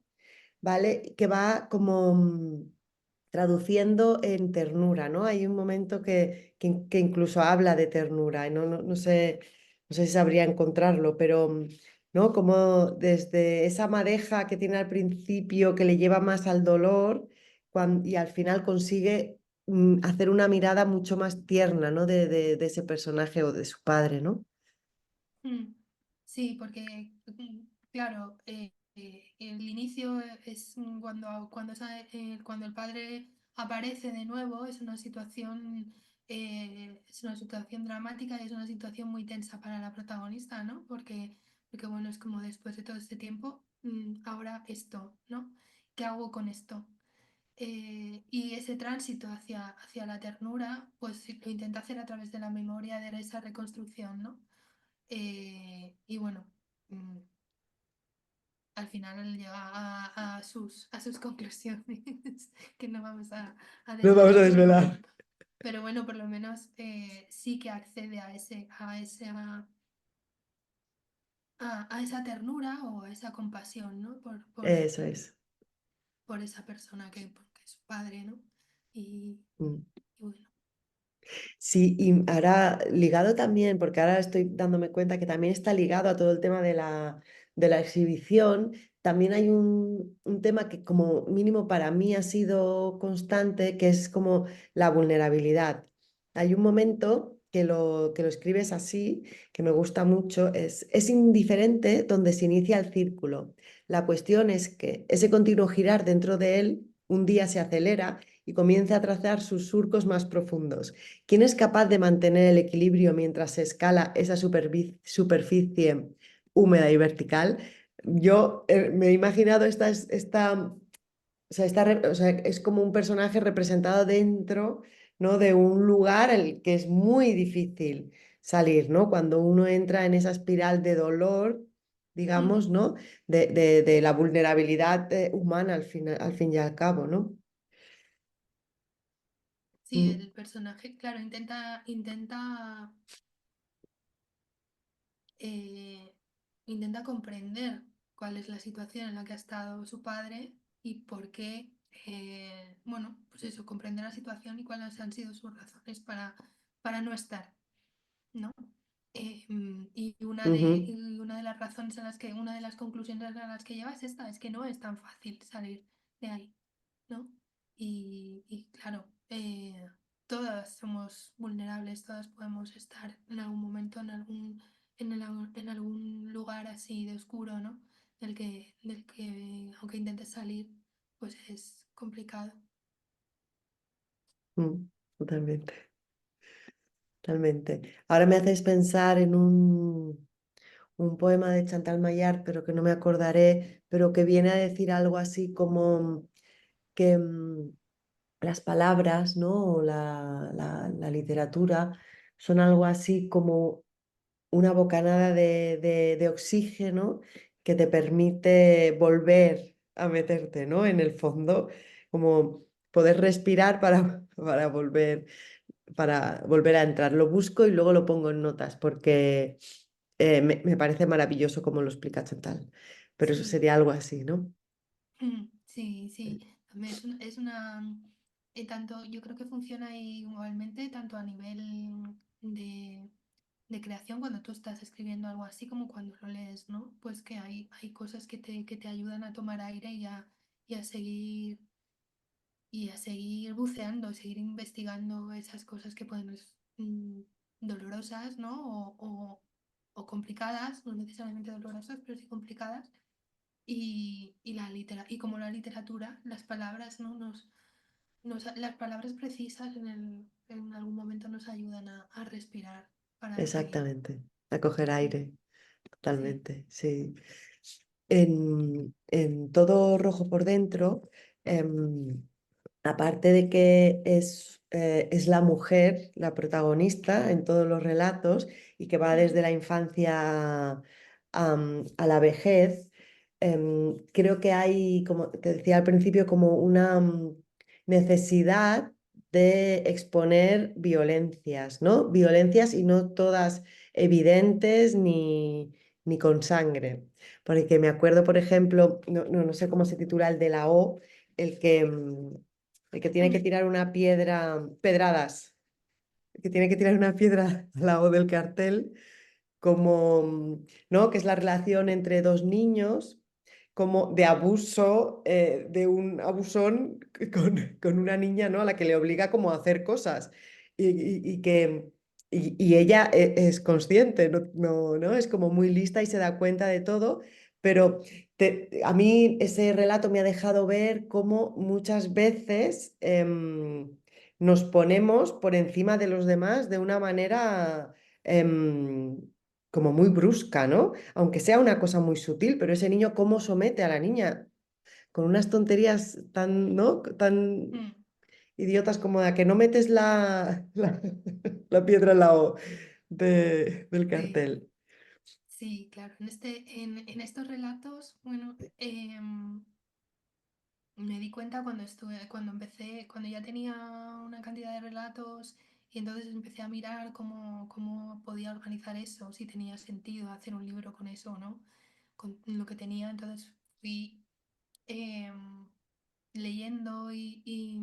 ¿vale? Que va como traduciendo en ternura, ¿no? Hay un momento que incluso habla de ternura, y no sé si sabría encontrarlo, pero ¿no? Como desde esa madeja que tiene al principio, que le lleva más al dolor, y al final consigue hacer una mirada mucho más tierna, ¿no? De ese personaje o de su padre, ¿no? Mm, sí, porque, claro, el inicio es cuando el padre aparece de nuevo, es una situación dramática y es una situación muy tensa para la protagonista, ¿no? Porque bueno, es como después de todo este tiempo, ahora esto, ¿no? ¿Qué hago con esto? Y ese tránsito hacia la ternura, pues lo intenta hacer a través de la memoria, de esa reconstrucción, ¿no? Y bueno, mm, al final él llega a sus conclusiones, que no vamos a No vamos a desvelar, desvelar. pero bueno, por lo menos sí que accede a esa ternura o a esa compasión, ¿no? Eso es. Por esa persona que es su padre, ¿no? Y, Mm. y bueno, Sí, y ahora ligado también, porque ahora estoy dándome cuenta que también está ligado a todo el tema de la exhibición, también hay un tema que como mínimo para mí ha sido constante, que es como la vulnerabilidad. Hay un momento que lo escribes así, que me gusta mucho, es indiferente donde se inicia el círculo. La cuestión es que ese continuo girar dentro de él un día se acelera y comienza a trazar sus surcos más profundos. ¿Quién es capaz de mantener el equilibrio mientras se escala esa superficie húmeda y vertical? Yo me he imaginado o sea, es como un personaje representado dentro, ¿no? De un lugar que es muy difícil salir, ¿no? Cuando uno entra en esa espiral de dolor, mm, digamos, ¿no? De la vulnerabilidad humana al fin y al cabo, ¿no? sí, Mm, el personaje, claro, eh, intenta comprender cuál es la situación en la que ha estado su padre y por qué, bueno, pues eso, comprender la situación y cuáles han sido sus razones para no estar, ¿no? ujú, Y una de las razones una de las conclusiones a las que lleva es esta, es que no es tan fácil salir de ahí, ¿no? Y claro, todas somos vulnerables, todas podemos estar en algún momento en algún lugar así de oscuro, ¿no? Del que aunque intentes salir, pues es complicado. totalmente. Totalmente. Ahora me haces pensar en un poema de Chantal Mayar, pero que no me acordaré, pero que viene a decir algo así como que las palabras, ¿no? O la literatura son algo así como una bocanada de oxígeno que te permite volver. a meterte, ¿no? En el fondo, como poder respirar para volver a entrar. Lo busco y luego lo pongo en notas porque me parece maravilloso como lo explica Chantal. Pero eso Sí. sería algo así, ¿no? Sí, sí, también es una tanto, yo creo que funciona igualmente tanto a nivel de creación cuando tú estás escribiendo algo así como cuando lo lees, ¿no? Pues que hay cosas que te ayudan a tomar aire y a seguir y a seguir buceando, seguir investigando esas cosas que pueden ser dolorosas, ¿no? O complicadas, no necesariamente dolorosas, pero sí complicadas y como la literatura, las palabras, ¿no? Las palabras precisas en algún momento nos ayudan a respirar para seguir. Exactamente. A coger Sí, aire, sí. totalmente, sí. En todo rojo por dentro, em, aparte de que es la mujer la protagonista en todos los relatos y que va desde Mm, la infancia a la vejez, creo que hay, como te decía al principio, como una necesidad de exponer violencias, ¿no? Violencias y no todas evidentes ni con sangre. Porque me acuerdo, por ejemplo, no sé cómo se titula el de la O, el que, el que tiene que mm, tirar una piedra, pedradas, el que tiene que tirar una piedra al lado del cartel, como, ¿no? Que es la relación entre dos niños, como de abuso, de un abusón con una niña, ¿no? A la que le obliga como a hacer cosas y que... Y ella es consciente, ¿no? Es como muy lista y se da cuenta de todo, pero a mí ese relato me ha dejado ver cómo muchas veces nos ponemos por encima de los demás de una manera em, como muy brusca, ¿no? Aunque sea una cosa muy sutil, pero ese niño cómo somete a la niña con unas tonterías tan, ¿no? Tan mm, idiotas como la que no metes la piedra al lado del sí, cartel. sí, claro. En estos relatos, bueno, me di cuenta cuando empecé, cuando ya tenía una cantidad de relatos y entonces empecé a mirar cómo podía organizar eso, si tenía sentido hacer un libro con eso o no, con lo que tenía. Entonces fui em, leyendo y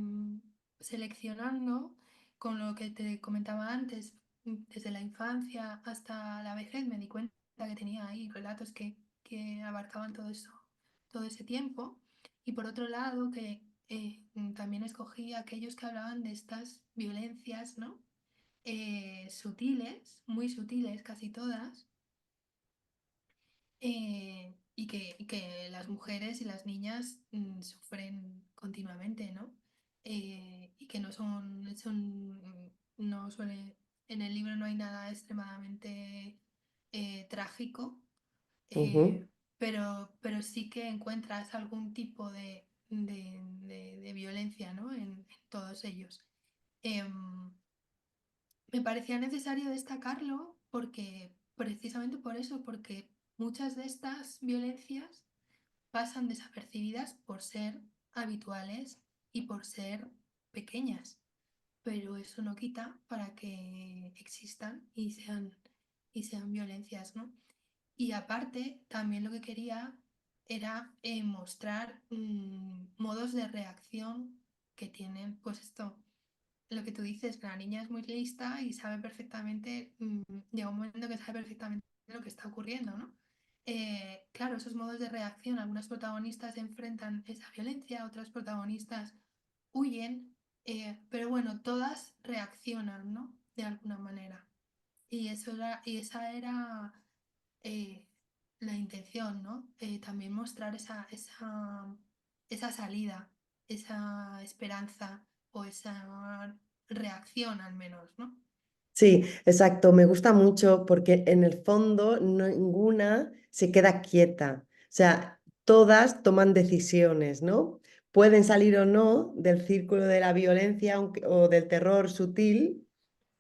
seleccionando con lo que te comentaba antes, desde la infancia hasta la vejez, me di cuenta que tenía ahí relatos que abarcaban todo eso, todo ese tiempo. Y por otro lado, que también escogí aquellos que hablaban de estas violencias, ¿no? Sutiles, muy sutiles, casi todas, y que las mujeres y las niñas sufren continuamente, ¿no? Y que no suele, en el libro no hay nada extremadamente trágico, Ujú. pero sí que encuentras algún tipo de violencia, ¿no? En todos ellos. Em, Me parecía necesario destacarlo porque, precisamente por eso, porque muchas de estas violencias pasan desapercibidas por ser habituales y por ser pequeñas, pero eso no quita para que existan y sean violencias, ¿no? Y aparte, también lo que quería era mostrar modos de reacción que tienen, pues esto, lo que tú dices, que la niña es muy lista y sabe perfectamente, llega un momento que sabe perfectamente lo que está ocurriendo, ¿no? Claro, esos modos de reacción, algunas protagonistas enfrentan esa violencia, otras protagonistas huyen, pero bueno, todas reaccionan, ¿no? De alguna manera. Y esa era eh, la intención, ¿no? También mostrar esa salida, esa esperanza o esa reacción al menos, ¿no? Sí, exacto. Me gusta mucho porque en el fondo ninguna se queda quieta. O sea, todas toman decisiones, ¿no? Pueden salir o no del círculo de la violencia o del terror sutil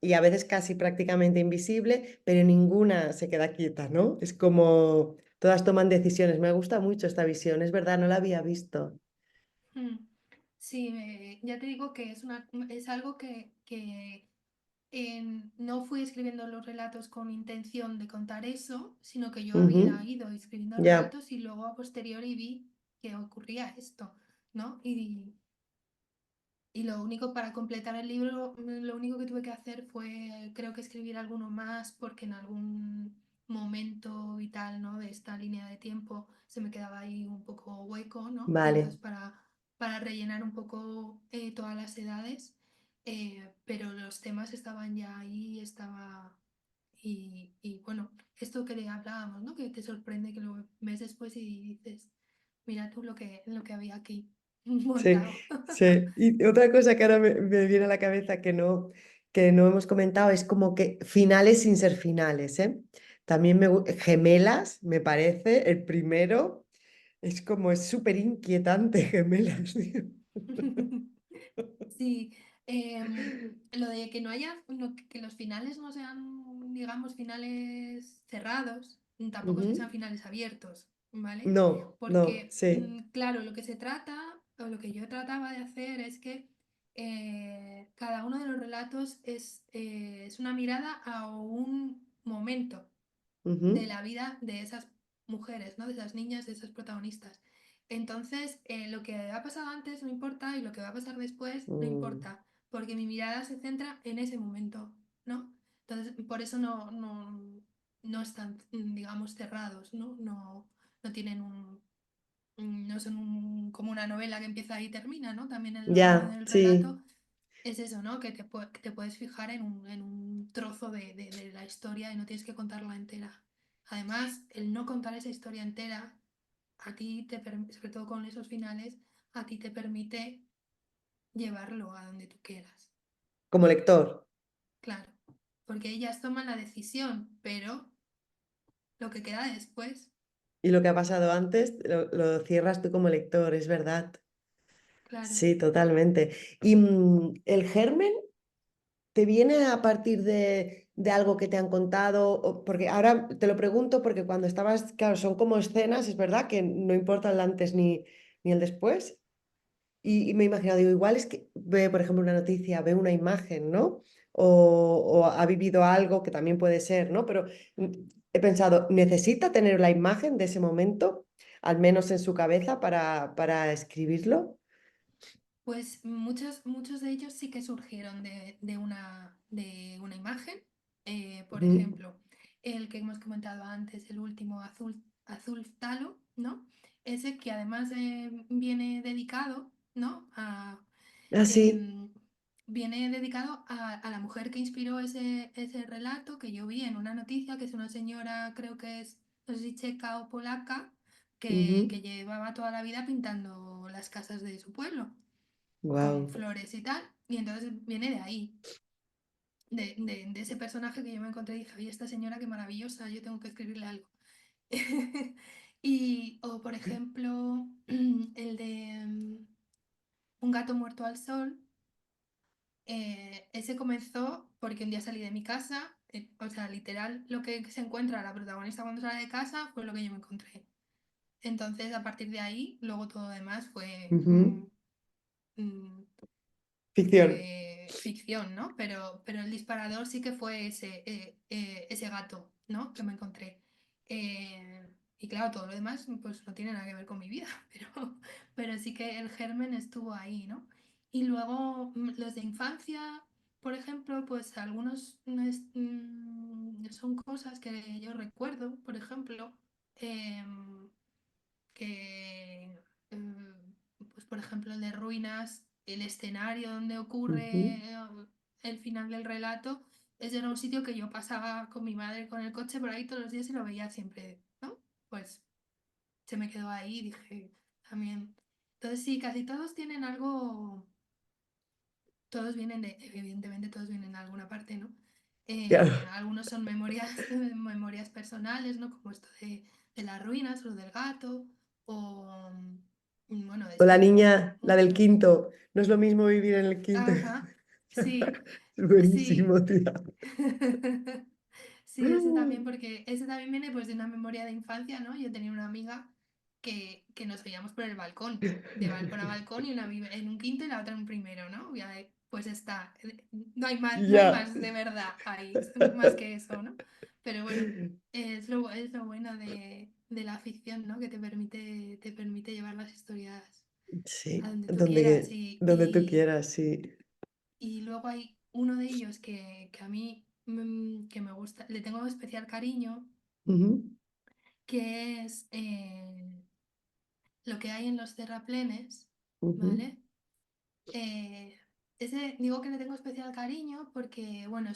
y a veces casi prácticamente invisible, pero ninguna se queda quieta, ¿no? Es como todas toman decisiones. Me gusta mucho esta visión, es verdad, no la había visto. Mm. Sí, ya te digo que es algo que no fui escribiendo los relatos con intención de contar eso, sino que yo había Ujú, ido escribiendo ya, relatos y luego a posteriori vi que ocurría esto, ¿no? Y lo único para completar el libro, lo único que tuve que hacer fue, creo que escribir alguno más, porque en algún momento vital, ¿no? De esta línea de tiempo se me quedaba ahí un poco hueco, ¿no? Y entonces vale. para rellenar un poco todas las edades, pero los temas estaban ya ahí, estaba... Y bueno, esto que le hablábamos, ¿no? Que te sorprende que lo ves después y dices, mira tú lo que había aquí Sí, montado. sí. Y otra cosa que ahora me viene a la cabeza que no hemos comentado es como que finales sin ser finales, ¿eh? También Gemelas, me parece, el primero, es como es súper inquietante Gemelas, tío. Sí, lo de que no haya, que los finales no sean, digamos, finales cerrados, tampoco es que sean Ujú. finales abiertos, ¿vale? No, no, Porque, sí. claro, lo que se trata, o lo que yo trataba de hacer es que cada uno de los relatos es una mirada a un momento de Ujú. la vida de esas mujeres, ¿no? De esas niñas, de esas protagonistas. Entonces, lo que ha pasado antes no importa y lo que va a pasar después no Mm, importa, porque mi mirada se centra en ese momento, ¿no? Entonces, por eso no están, digamos, cerrados, ¿no? No tienen no son como una novela que empieza y termina, ¿no? También en ya, el sí. relato es eso, ¿no? Que te puedes fijar en un trozo de la historia y no tienes que contarla entera. Además, el no contar esa historia entera, a ti sobre todo con esos finales, a ti te permite llevarlo a donde tú quieras. Como lector. Claro, porque ellas toman la decisión, pero lo que queda después, Y lo que ha pasado antes lo cierras tú como lector, es verdad. claro. Sí, totalmente. ¿Y el germen te viene a partir de algo que te han contado? Porque ahora te lo pregunto porque cuando estabas, claro, son como escenas, es verdad que no importa el antes ni el después. Y me he imaginado, digo, igual es que ve, por ejemplo, una noticia, ve una imagen, ¿no? O ha vivido algo que también puede ser, ¿no? Pero mm, he pensado, ¿necesita tener la imagen de ese momento, al menos en su cabeza, para escribirlo? Pues muchos de ellos sí que surgieron de una imagen. Por Ujú, ejemplo, el que hemos comentado antes, el último azul talo, ¿no? Ese que además viene dedicado, ¿no? ah, sí. Em, Viene dedicado a la mujer que inspiró ese relato que yo vi en una noticia, que es una señora, creo que es, no sé si checa o polaca, que llevaba toda la vida pintando las casas de su pueblo con Wow. flores y tal. Y entonces viene de ahí, de ese personaje que yo me encontré y dije, oye, esta señora qué maravillosa, yo tengo que escribirle algo. O por ejemplo, el de Un gato muerto al sol, ese comenzó porque un día salí de mi casa, o sea, literal, lo que se encuentra la protagonista cuando sale de casa fue lo que yo me encontré. Entonces, a partir de ahí, luego todo lo demás fue mm, Ficción. ficción, ¿no? Pero el disparador sí que fue ese gato, ¿no? Que me encontré. Y claro, todo lo demás pues no tiene nada que ver con mi vida, pero sí que el germen estuvo ahí, ¿no? Y luego los de infancia, por ejemplo, pues algunos son cosas que yo recuerdo, por ejemplo, em, que, pues por ejemplo, el de Ruinas, el escenario donde ocurre Ujú. el final del relato, ese era un sitio que yo pasaba con mi madre con el coche por ahí todos los días y lo veía siempre, ¿no? Pues se me quedó ahí y dije también. Entonces sí, casi todos tienen algo, todos vienen evidentemente todos vienen de alguna parte, ¿no? Claro. Algunos son memorias, memorias personales, ¿no? Como esto de las ruinas o del gato, o bueno, O la esto niña, la del mucho. quinto. No es lo mismo vivir en el quinto. Ajá, sí, Es sí. buenísimo, tía. Sí, ese también, porque ese también viene pues de una memoria de infancia, ¿no? Yo tenía una amiga que nos veíamos por el balcón, de balcón a balcón, y una vive en un quinto y la otra en un primero, ¿no? Pues está, no hay Ya. más de verdad ahí, más que eso, ¿no? Pero bueno, es lo bueno de la ficción, ¿no? Que te permite llevar las historias a Sí, donde tú quieras. donde tú quieras, sí. Y luego hay uno de ellos que a mí que me gusta, le tengo especial cariño, Ujú, que es lo que hay en los terraplenes, ujú. ¿vale? Eh, ese digo que le tengo especial cariño porque, bueno,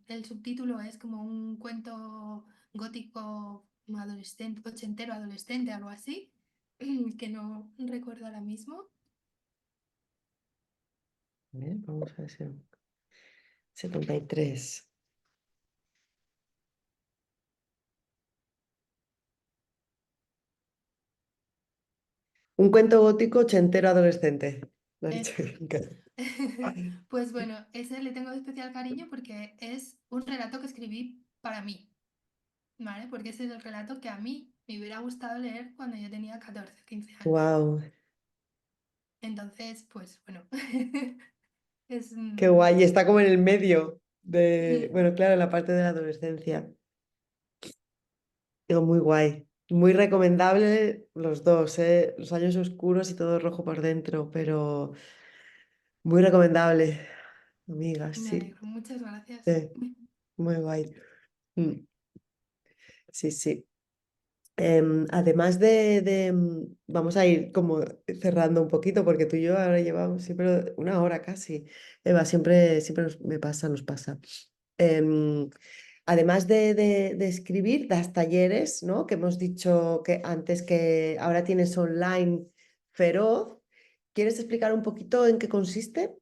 el subtítulo es como un cuento gótico adolescente, ochentero adolescente, algo así, que no recuerdo ahora mismo. A ver, vamos a ver. 73. Un cuento gótico ochentero adolescente. Lo has dicho Eso. bien. Pues bueno, ese le tengo especial cariño porque es un relato que escribí para mí, ¿vale? Porque ese es el relato que a mí me hubiera gustado leer cuando yo tenía 14 o 15 años. Wow, Entonces, pues bueno, es... qué guay. Y está como en el medio de, bueno, claro, en la parte de la adolescencia. Digo, muy guay. Muy recomendable los dos, ¿eh? Los años oscuros y todo rojo por dentro, pero muy recomendable, amiga, Me sí. alegro, muchas gracias. Sí, muy guay. Mm, sí, sí. Además vamos a ir como cerrando un poquito, porque tú y yo ahora llevamos siempre una hora casi. Eva, siempre me pasa, nos pasa. Em, Además de escribir, das talleres, ¿no? Que hemos dicho que antes que ahora tienes online Feroz. ¿Quieres explicar un poquito en qué consiste?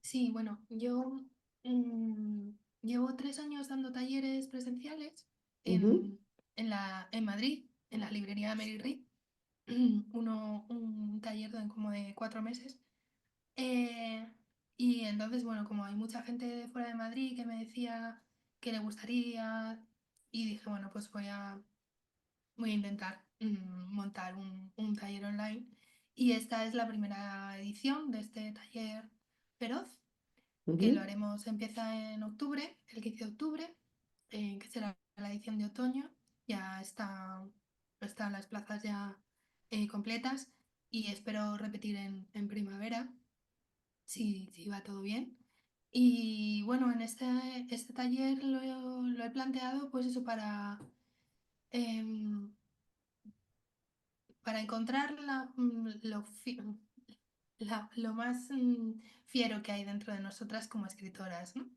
Sí, bueno, yo mm, llevo 3 años dando talleres presenciales Ujú, en Madrid, en la librería de Mary Read, un taller como de 4 meses. Eh, y entonces, bueno, como hay mucha gente de fuera de Madrid que me decía que le gustaría, y dije, bueno, pues voy a intentar montar un taller online. Y esta es la primera edición de este taller feroz, que lo ujú, haremos, empieza en octubre, el 15 de octubre, que será la edición de otoño. Ya están las plazas ya completas y espero repetir en primavera si va todo bien. Y bueno, en este taller lo he planteado pues eso em, para encontrar lo más fiero que hay dentro de nosotras como escritoras, ¿no?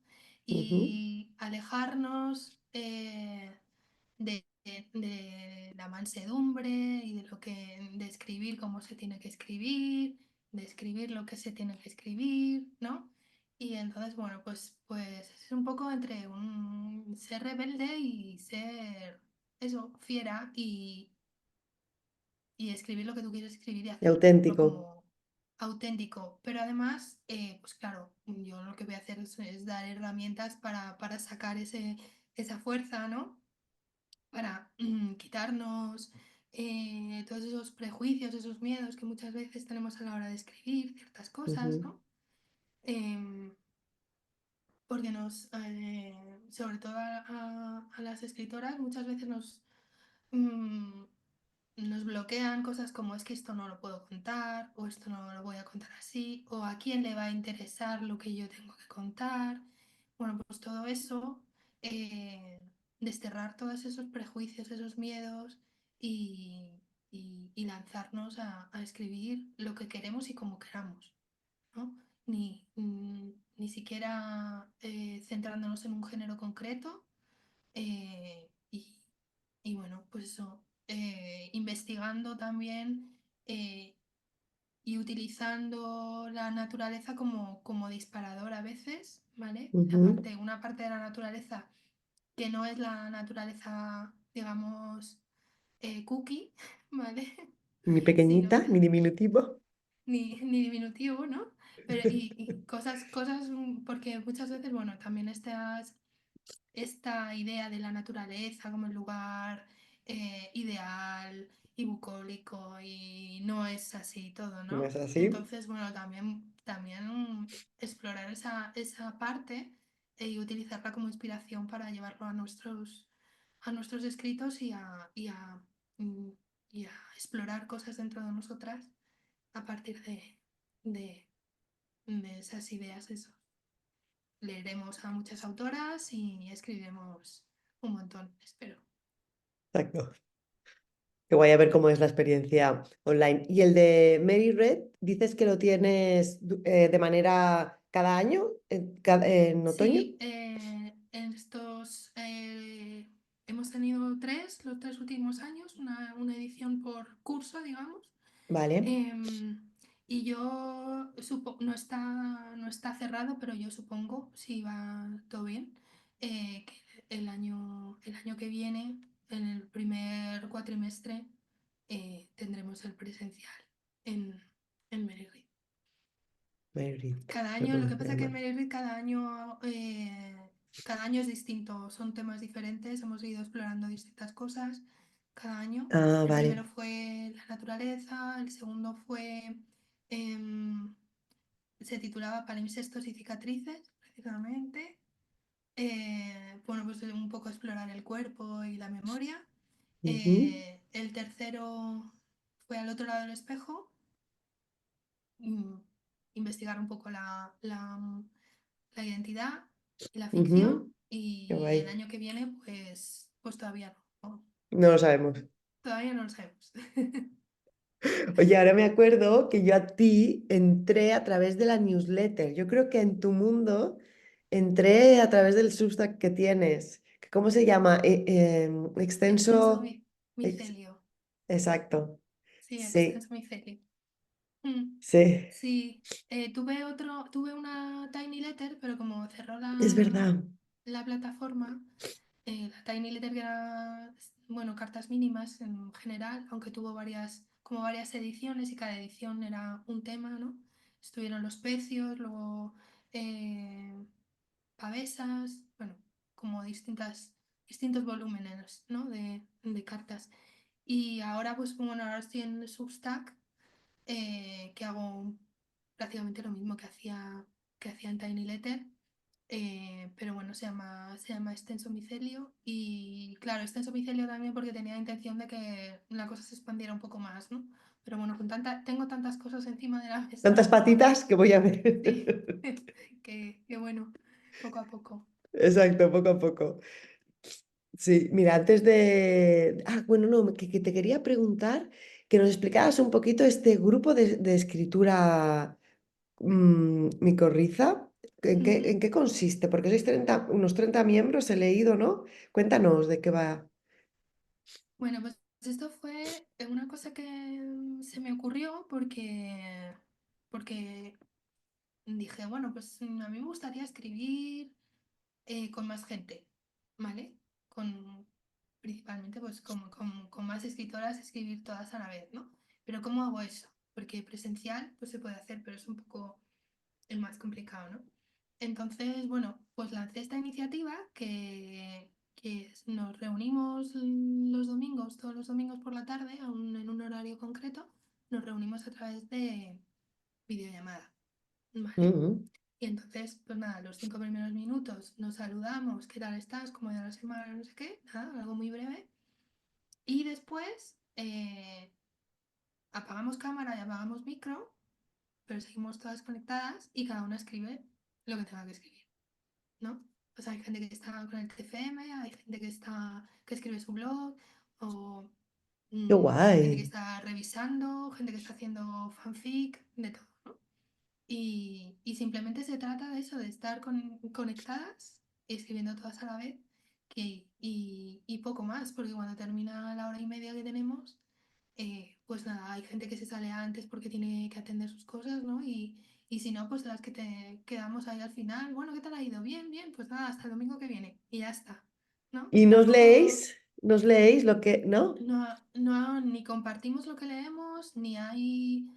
ujú, Y alejarnos de la mansedumbre y de escribir cómo se tiene que escribir, de escribir lo que se tiene que escribir, ¿no? Y entonces, bueno, pues es un poco entre un ser rebelde y ser eso, fiera y escribir lo que tú quieres escribir y y hacerlo auténtico. como auténtico. Pero además, pues claro, yo lo que voy a hacer es dar herramientas para sacar esa fuerza, ¿no? Para quitarnos todos esos prejuicios, esos miedos que muchas veces tenemos a la hora de escribir ciertas cosas, Ujú, ¿no? Em, Porque sobre todo a las escritoras, muchas veces mm, nos bloquean cosas como es que esto no lo puedo contar, o esto no lo voy a contar así, o a quién le va a interesar lo que yo tengo que contar. Bueno, pues todo eso, eh, desterrar todos esos prejuicios, esos miedos y, y lanzarnos a escribir lo que queremos y como queramos, ¿no? Ni siquiera centrándonos en un género concreto. eh, y, y bueno, pues eso, investigando también eh, y utilizando la naturaleza como disparador a veces, ¿vale? ujú. Una parte de la naturaleza que no es la naturaleza, digamos, cookie, ¿vale? Mi Sino pequeñita, mi diminutivo. ni diminutivo, ¿no? Pero, cosas, porque muchas veces, bueno, también esta idea de la naturaleza como el lugar ideal y bucólico y no es así todo, ¿No ¿no? es así? Entonces, bueno, también explorar esa parte y utilizarla como inspiración para llevarlo a nuestros escritos mm, y a explorar cosas dentro de nosotras a partir de, de esas ideas, eso. Leeremos a muchas autoras y escribiremos un montón, espero. Exacto. Que voy a ver cómo es la experiencia online. Y el de Mary Red, dices que lo tienes de manera cada año, en otoño. Sí, hemos tenido los 3 últimos años, una edición por curso, digamos. Vale. Em, y no está cerrado, pero yo supongo, si va todo bien, que el año que viene, en el primer cuatrimestre, tendremos el presencial en Mérida. Mary Read. Cada Lo año, lo tengo que que pasa que en llamar. Mary cada año es distinto, son temas diferentes, hemos ido explorando distintas cosas cada año. Ah, El vale. primero fue la naturaleza, el segundo em, se titulaba Palimpsestos y cicatrices, precisamente. Bueno, pues un poco explorar el cuerpo y la memoria. Ujú, El tercero fue Al otro lado del espejo, mm, investigar un poco la identidad y la ficción, ujú. Qué y el guay. año que viene pues todavía no, No lo sabemos. todavía no lo sabemos. Oye, ahora me acuerdo que yo a ti entré a través de la newsletter. Yo creo que en tu mundo entré a través del Substack que tienes. ¿Cómo se llama? Extenso Extenso. ex- micelio. Exacto. Sí, Sí, extenso micelio. Mm. sí. Sí, tuve una Tiny Letter, pero como cerró Es verdad. la plataforma, la Tiny Letter que era, bueno, cartas mínimas en general, aunque tuvo como varias ediciones y cada edición era un tema, ¿no? Estuvieron los pecios, luego eh, pavesas, bueno, como distintos volúmenes, ¿no? de cartas. Y ahora, pues, bueno, ahora estoy en Substack, que hago prácticamente lo mismo que hacía en Tiny Letter, pero bueno, se llama Extenso Micelio, y claro, Extenso Micelio también porque tenía la intención de que la cosa se expandiera un poco más, ¿no? Pero bueno, tengo tantas cosas encima de la mesa Tantas patitas que voy a ver. sí, que bueno, poco a poco. Exacto, poco a poco. Sí, mira, antes de... Ah, bueno, no, que te quería preguntar que nos explicaras un poquito este grupo de escritura micorriza. Ujú. En qué consiste? Porque sois unos 30 miembros, he leído, ¿no? Cuéntanos de qué va. Bueno, pues esto fue una cosa que se me ocurrió porque dije, bueno, pues a mí me gustaría escribir con más gente, ¿vale? Principalmente pues con más escritoras, escribir todas a la vez, ¿no? Pero ¿cómo hago eso? Porque presencial pues se puede hacer, pero es un poco el más complicado, ¿no? Entonces, bueno, pues lancé esta iniciativa que nos reunimos todos los domingos por la tarde, en un horario concreto, nos reunimos a través de videollamada, ¿vale? Ujú. Y entonces, pues nada, los 5 primeros minutos nos saludamos, ¿qué tal estás? ¿Cómo ha ido la semana? No sé qué, nada, algo muy breve. Y después apagamos cámara y apagamos micro, pero seguimos todas conectadas y cada una escribe lo que tenga que escribir, ¿no? Pues hay gente que está con el TFM, hay gente que escribe su blog, o Qué gente que guay. está revisando, gente que está haciendo fanfic, de todo, ¿no? Y simplemente se trata de eso, de estar conectadas y escribiendo todas a la vez, y poco más, porque cuando termina la hora y media que tenemos, pues nada, hay gente que se sale antes porque tiene que atender sus cosas, ¿no? Y si no, pues las que te quedamos ahí al final, bueno, ¿qué tal ha ido? Bien, bien, pues nada, hasta el domingo que viene y ya está, ¿no? ¿Y nos Tampoco, leéis? ¿Nos leéis lo que... ¿No? ni compartimos lo que leemos, ni hay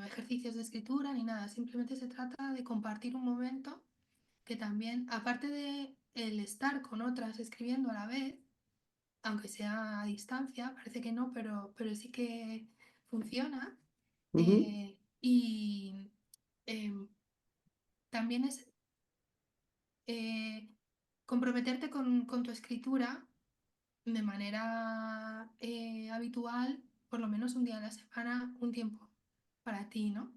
ejercicios ejercicios de escritura ni nada, simplemente se trata de compartir un momento que también, aparte de el estar con otras escribiendo a la vez, aunque sea a distancia, parece que no, pero sí que funciona. Ujú, Y em, también es eh, comprometerte con tu escritura de manera habitual, por lo menos un día a la semana, un tiempo para ti, ¿no?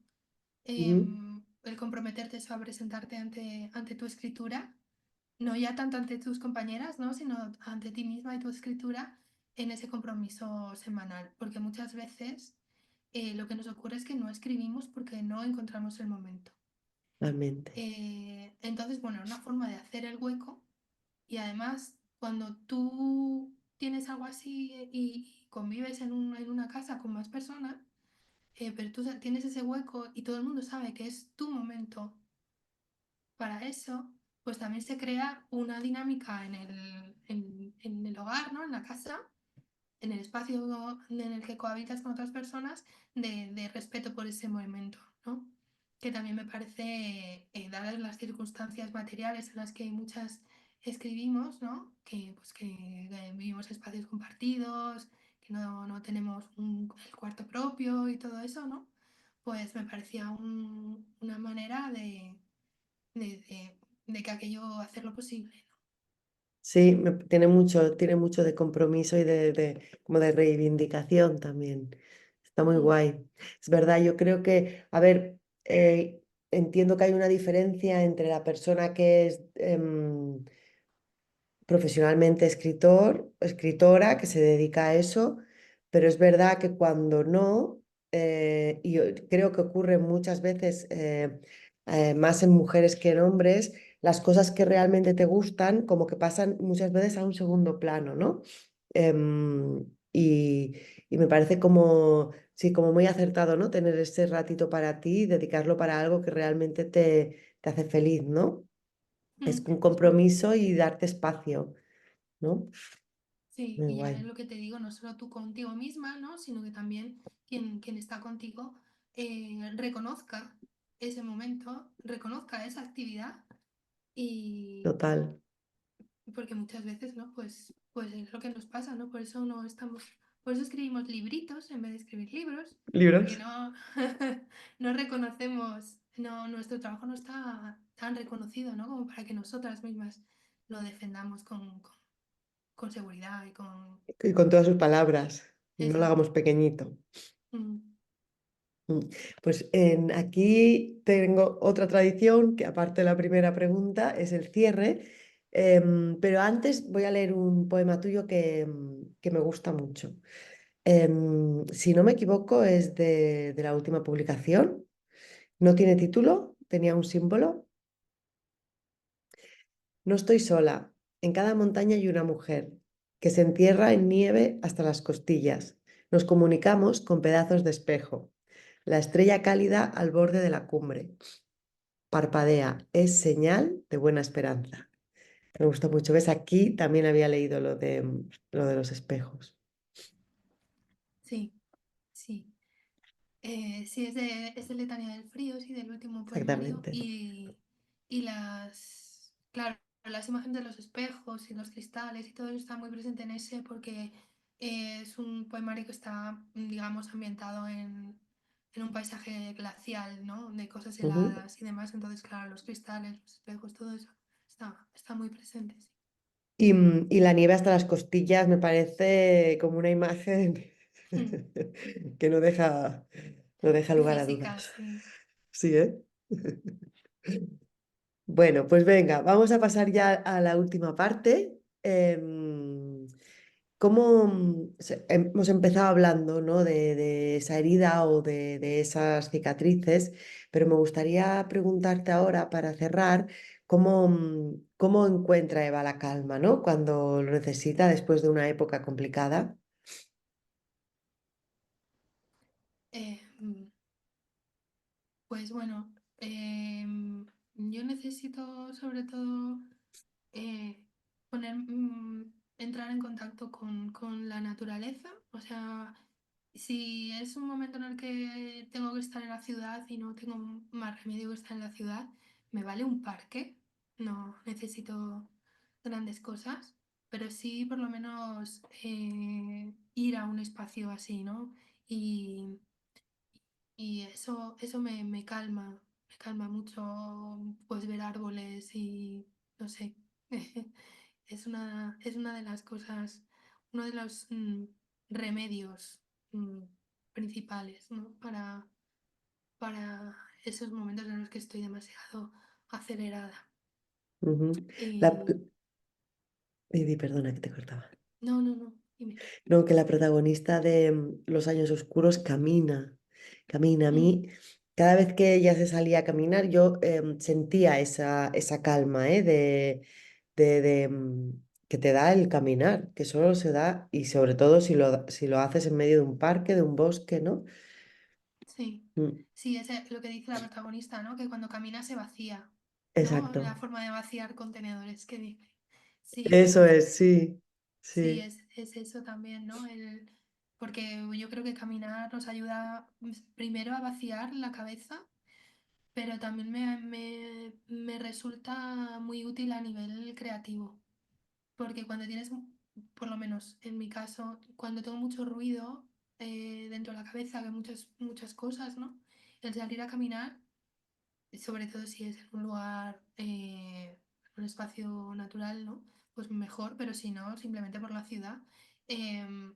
ujú. El comprometerte eso a presentarte ante tu escritura, no ya tanto ante tus compañeras, ¿no? Sino ante ti misma y tu escritura en ese compromiso semanal, porque muchas veces lo que nos ocurre es que no escribimos porque no encontramos el momento. Totalmente. Entonces, bueno, una forma de hacer el hueco y además cuando tú tienes algo así y convives en una casa con más personas, pero tú tienes ese hueco y todo el mundo sabe que es tu momento para eso, pues también se crea una dinámica en el hogar, ¿no? En la casa, en el espacio en el que cohabitas con otras personas, de respeto por ese momento, ¿no? Que también me parece, dadas las circunstancias materiales en las que muchas escribimos, ¿no? Que, pues, que vivimos espacios compartidos, que no tenemos el cuarto propio y todo eso, ¿no? Pues me parecía una manera de, de- de que aquello hacerlo posible, ¿no? Sí, tiene mucho de compromiso y como de reivindicación también. Está muy Mm, guay. Es verdad, yo creo que, a ver, entiendo que hay una diferencia entre la persona que es profesionalmente escritor, escritora, que se dedica a eso, pero es verdad que cuando no, y yo creo que ocurre muchas veces, más en mujeres que en hombres, las cosas que realmente te gustan como que pasan muchas veces a un segundo plano, ¿no? Em, y, y me parece como, sí, como muy acertado, ¿no? Tener ese ratito para ti y dedicarlo para algo que realmente te hace feliz, ¿no? Es un sí. compromiso y darte espacio, ¿no? Sí, Muy y ya es guay, lo que te digo, no solo tú contigo misma, ¿no? Sino que también quien está contigo reconozca ese momento, reconozca esa actividad y total. porque muchas veces, ¿no? Pues es lo que nos pasa, ¿no? Por eso no estamos, por eso escribimos libritos en vez de escribir libros, porque ¿Libros? no, no reconocemos, no, nuestro trabajo no está tan reconocido, ¿no? Como para que nosotras mismas lo defendamos con seguridad y con... Y con todas sus palabras, y no lo Exacto. hagamos pequeñito. Mm, Mm. Pues aquí tengo otra tradición, que aparte de la primera pregunta, es el cierre. Pero antes voy a leer un poema tuyo que me gusta mucho. Si no me equivoco, es de la última publicación. No tiene título, tenía un símbolo. No estoy sola. En cada montaña hay una mujer que se entierra en nieve hasta las costillas. Nos comunicamos con pedazos de espejo. La estrella cálida al borde de la cumbre. Parpadea. Es señal de buena esperanza. Me gusta mucho. ¿Ves? Aquí también había leído lo de los espejos. sí, sí. Sí, es de Letania del Frío, sí, del último poemario. Exactamente. Y claro, las imágenes de los espejos y los cristales y todo eso está muy presente en ese porque es un poemario que está, digamos, ambientado en un paisaje glacial, ¿no? De cosas Ujú. heladas y demás. Entonces, claro, los cristales, los espejos, todo eso está muy presente, sí. Y la nieve hasta las costillas me parece como una imagen que no deja Muy lugar a física, dudas. sí. Sí, ¿eh? Bueno, pues venga, vamos a pasar ya a la última parte. Hemos empezado hablando, ¿no? de esa herida o de esas cicatrices, pero me gustaría preguntarte ahora, para cerrar, cómo encuentra Eva la calma, ¿no? Cuando lo necesita después de una época complicada. Eh, mm, pues bueno, yo necesito sobre todo eh, entrar en contacto con la naturaleza, o sea, si es un momento en el que tengo que estar en la ciudad y no tengo más remedio que estar en la ciudad, me vale un parque. No necesito grandes cosas, pero sí por lo menos ir a un espacio así, ¿no? Y, y eso me calma mucho, pues ver árboles y no sé. Es una de las cosas, uno de los remedios mm, principales, ¿no? Para esos momentos en los que estoy demasiado acelerada. Ujú. La, Y perdona que te cortaba. no, no, no, dime. No, que la protagonista de Los Años Oscuros camina, camina. A Mm, mí, cada vez que ella se salía a caminar, yo sentía esa calma, que te da el caminar, que solo se da, y sobre todo si lo haces en medio de un parque, de un bosque, ¿no? sí, Mm, sí, es lo que dice la protagonista, ¿no? Que cuando camina se vacía, ¿no? La exacto. forma de vaciar contenedores que dice. Sí, Eso pues es, sí, sí, sí. es eso también, ¿no? Porque yo creo que caminar nos ayuda primero a vaciar la cabeza, pero también me resulta muy útil a nivel creativo, porque cuando tienes, por lo menos en mi caso, cuando tengo mucho ruido dentro de la cabeza, que muchas cosas, ¿no? El salir a caminar, sobre todo si es en un lugar, un espacio natural, ¿no? Pues mejor, pero si no, simplemente por la ciudad, em,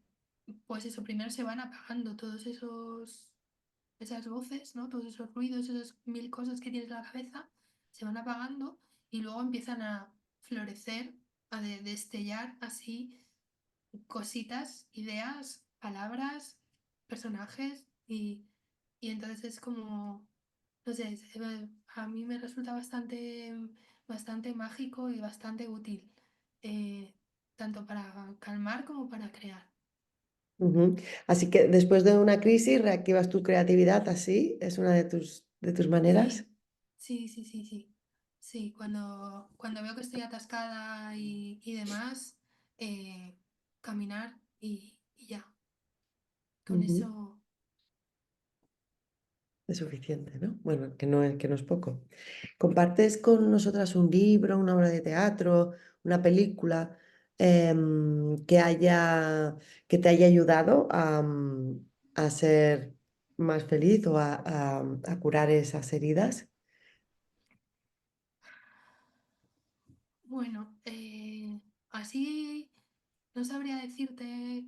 pues eso, primero se van apagando esas voces, ¿no? Todos esos ruidos, esas mil cosas que tienes en la cabeza, se van apagando y luego empiezan a florecer, a destellar así cositas, ideas, palabras, personajes y entonces es como, no sé, a mí me resulta bastante mágico y bastante útil, eh, tanto para calmar como para crear. Ujú. Así que después de una crisis reactivas tu creatividad así, es una de tus maneras. Sí, sí. Sí, cuando veo que estoy atascada y demás, eh, caminar y ya, con Ujú. eso, Es suficiente, ¿no? Bueno, que no es poco. ¿Compartes con nosotras un libro, una obra de teatro, una película que te haya ayudado a ser más feliz o a curar esas heridas? bueno, así no sabría decirte,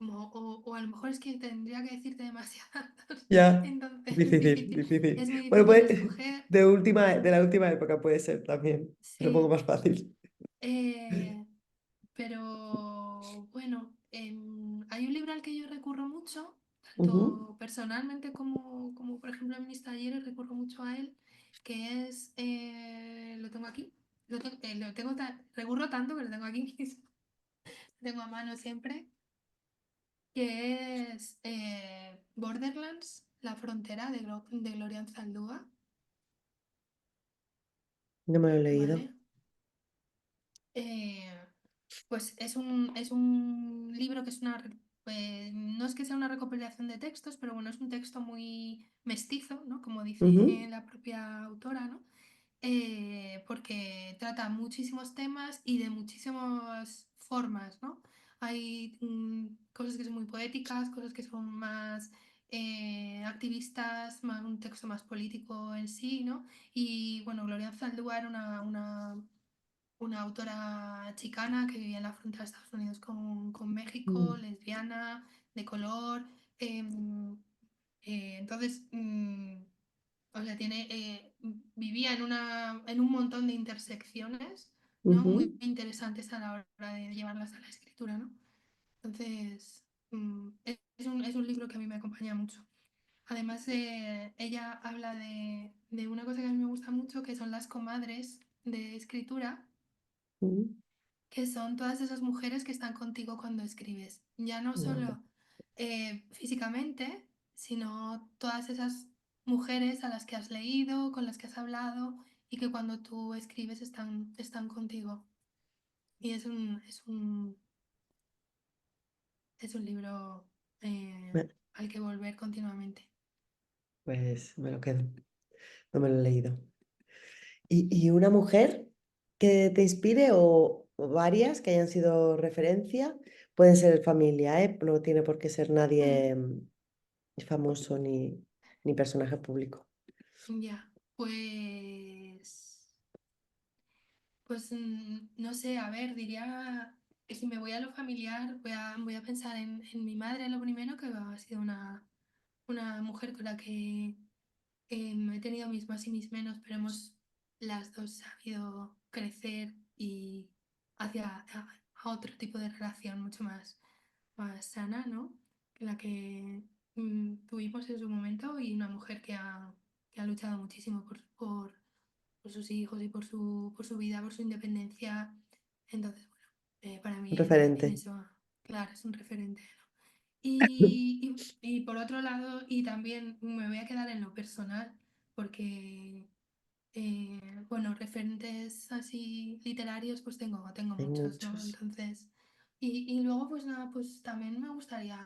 o a lo mejor es que tendría que decirte demasiadas, Ya, entonces es difícil, difícil, difícil. es muy Bueno, difícil pues escoger. de la última época puede ser también, es un poco Sí, más fácil. eh, pero bueno, hay un libro al que yo recurro mucho, Ujú, tanto personalmente como por ejemplo en mis talleres recurro mucho a él, que es, lo tengo aquí, recurro tanto que lo tengo aquí mismo, lo tengo a mano siempre, que es Borderlands, La frontera de Gloria Anzaldúa, no me lo he leído. ¿vale? Eh, Pues es un libro que es no es que sea una recopilación de textos, pero bueno, es un texto muy mestizo, ¿no? Como dice Ujú, la propia autora, ¿no? Porque trata muchísimos temas y de muchísimas formas, ¿no? Hay cosas que son muy poéticas, cosas que son más activistas, un texto más político en sí, ¿no? Y bueno, Gloria Zaldúa era una autora chicana que vivía en la frontera de Estados Unidos con México, mm, lesbiana, de color. Entonces, o sea, vivía en un montón de intersecciones, ¿no? Muy ujú, interesantes a la hora de llevarlas a la escritura, ¿no? Entonces, es un libro que a mí me acompaña mucho. Además, ella habla de una cosa que a mí me gusta mucho, que son las comadres de escritura, ujú. que son todas esas mujeres que están contigo cuando escribes, ya no Guau. solo físicamente, sino todas esas mujeres a las que has leído, con las que has hablado y que cuando tú escribes están contigo. Y es un libro, Me- al que volver continuamente. Pues me lo quedo, no me lo he leído. Y una mujer que te inspire o varias que hayan sido referencia? Pueden ser familia, ¿eh? No tiene por qué ser Mm, nadie famoso ni personaje público. ya, pues no sé, a ver, diría que si me voy a lo familiar, voy a pensar en mi madre lo primero, que ha sido una mujer con la que he tenido mis más y mis menos, pero hemos las dos sabido crecer y a otro tipo de relación mucho más sana, ¿no? Que la que tuvimos en su momento y una mujer que ha luchado muchísimo por sus hijos y por su vida, por su independencia. Entonces, bueno, para Un mí referente. en eso, claro, es un referente. Y por otro lado, y también me voy a quedar en lo personal, porque, bueno, referentes así literarios, pues tengo Hay muchos, ¿no? muchos. Entonces, y luego, pues nada, pues también me gustaría,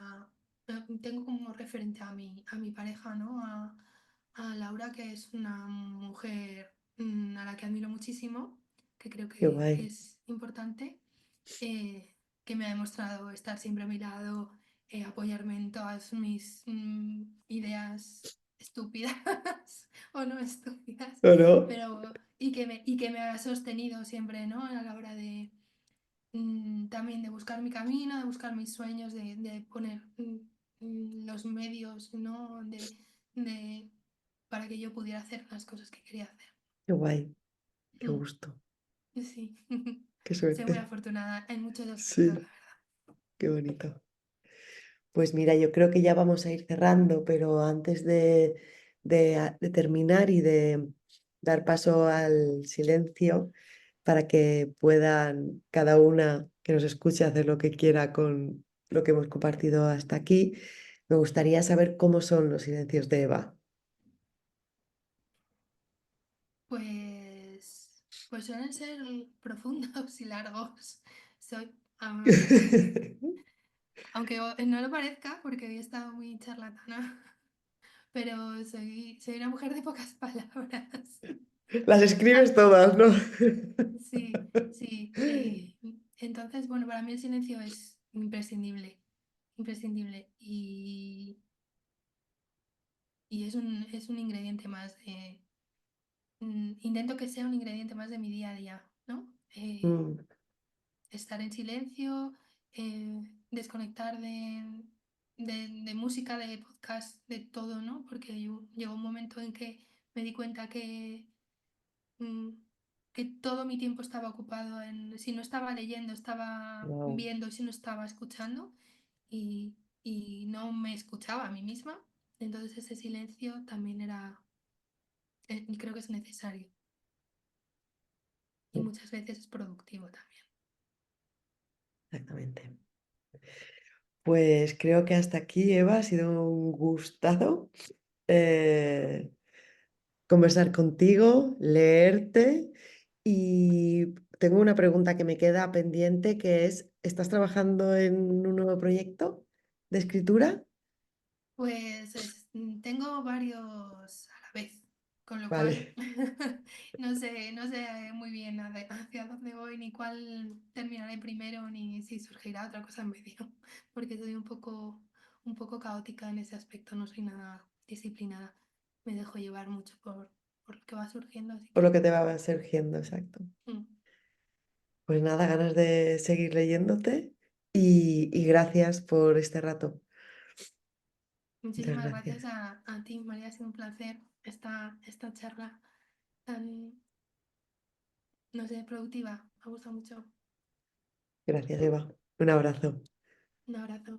tengo como referente a mi pareja, ¿no? A Laura, que es una mujer a la que admiro muchísimo, que creo Qué que guay. es importante, que me ha demostrado estar siempre a mi lado, apoyarme en todas mis ideas estúpidas o no estúpidas, ¿O no? pero y que me ha sostenido siempre, ¿no? A la hora de también de buscar mi camino, de buscar mis sueños, de poner los medios, ¿no? De, para que yo pudiera hacer las cosas que quería hacer. Qué guay. Qué Mm, gusto. sí, Qué soy muy suerte. afortunada en muchos aspectos, la Sí, verdad. qué bonito. Pues mira, yo creo que ya vamos a ir cerrando, pero antes de terminar y de dar paso al silencio para que puedan cada una que nos escuche hacer lo que quiera con lo que hemos compartido hasta aquí, me gustaría saber cómo son los silencios de Eva. Pues suelen ser profundos y largos. Soy, am, aunque no lo parezca, porque hoy he estado muy charlatana, pero soy una mujer de pocas palabras. Las escribes Aunque todas, ¿no? sí, sí. Entonces, bueno, para mí el silencio es imprescindible, imprescindible. Y es un ingrediente más intento que sea un ingrediente más de mi día a día, ¿no? Mm, Estar en silencio, desconectar de música, de podcast, de todo, ¿no? Porque llegó un momento en que me di cuenta mm, que todo mi tiempo estaba ocupado si no estaba leyendo, estaba wow, viendo, si no estaba escuchando y, y no me escuchaba a mí misma. Entonces ese silencio también creo que es necesario y muchas veces es productivo también. exactamente. Pues creo que hasta aquí, Eva, ha sido un gustazo eh, conversar contigo, leerte y tengo una pregunta que me queda pendiente que es, ¿estás trabajando en un nuevo proyecto de escritura? Pues tengo varios a la vez, con lo cual Vale, no sé muy bien hacia dónde voy, ni cuál terminaré primero, ni si surgirá otra cosa en medio, porque soy un poco caótica en ese aspecto, no soy nada disciplinada. Me dejo llevar mucho por lo que va surgiendo, así por lo que que te va surgiendo, exacto. mm, Pues nada, ganas de seguir leyéndote y gracias por este rato. Muchas muchísimas gracias gracias. a ti, María, ha sido un placer esta charla tan, no sé, productiva, me gusta mucho. Gracias, Eva. Un abrazo. Un abrazo.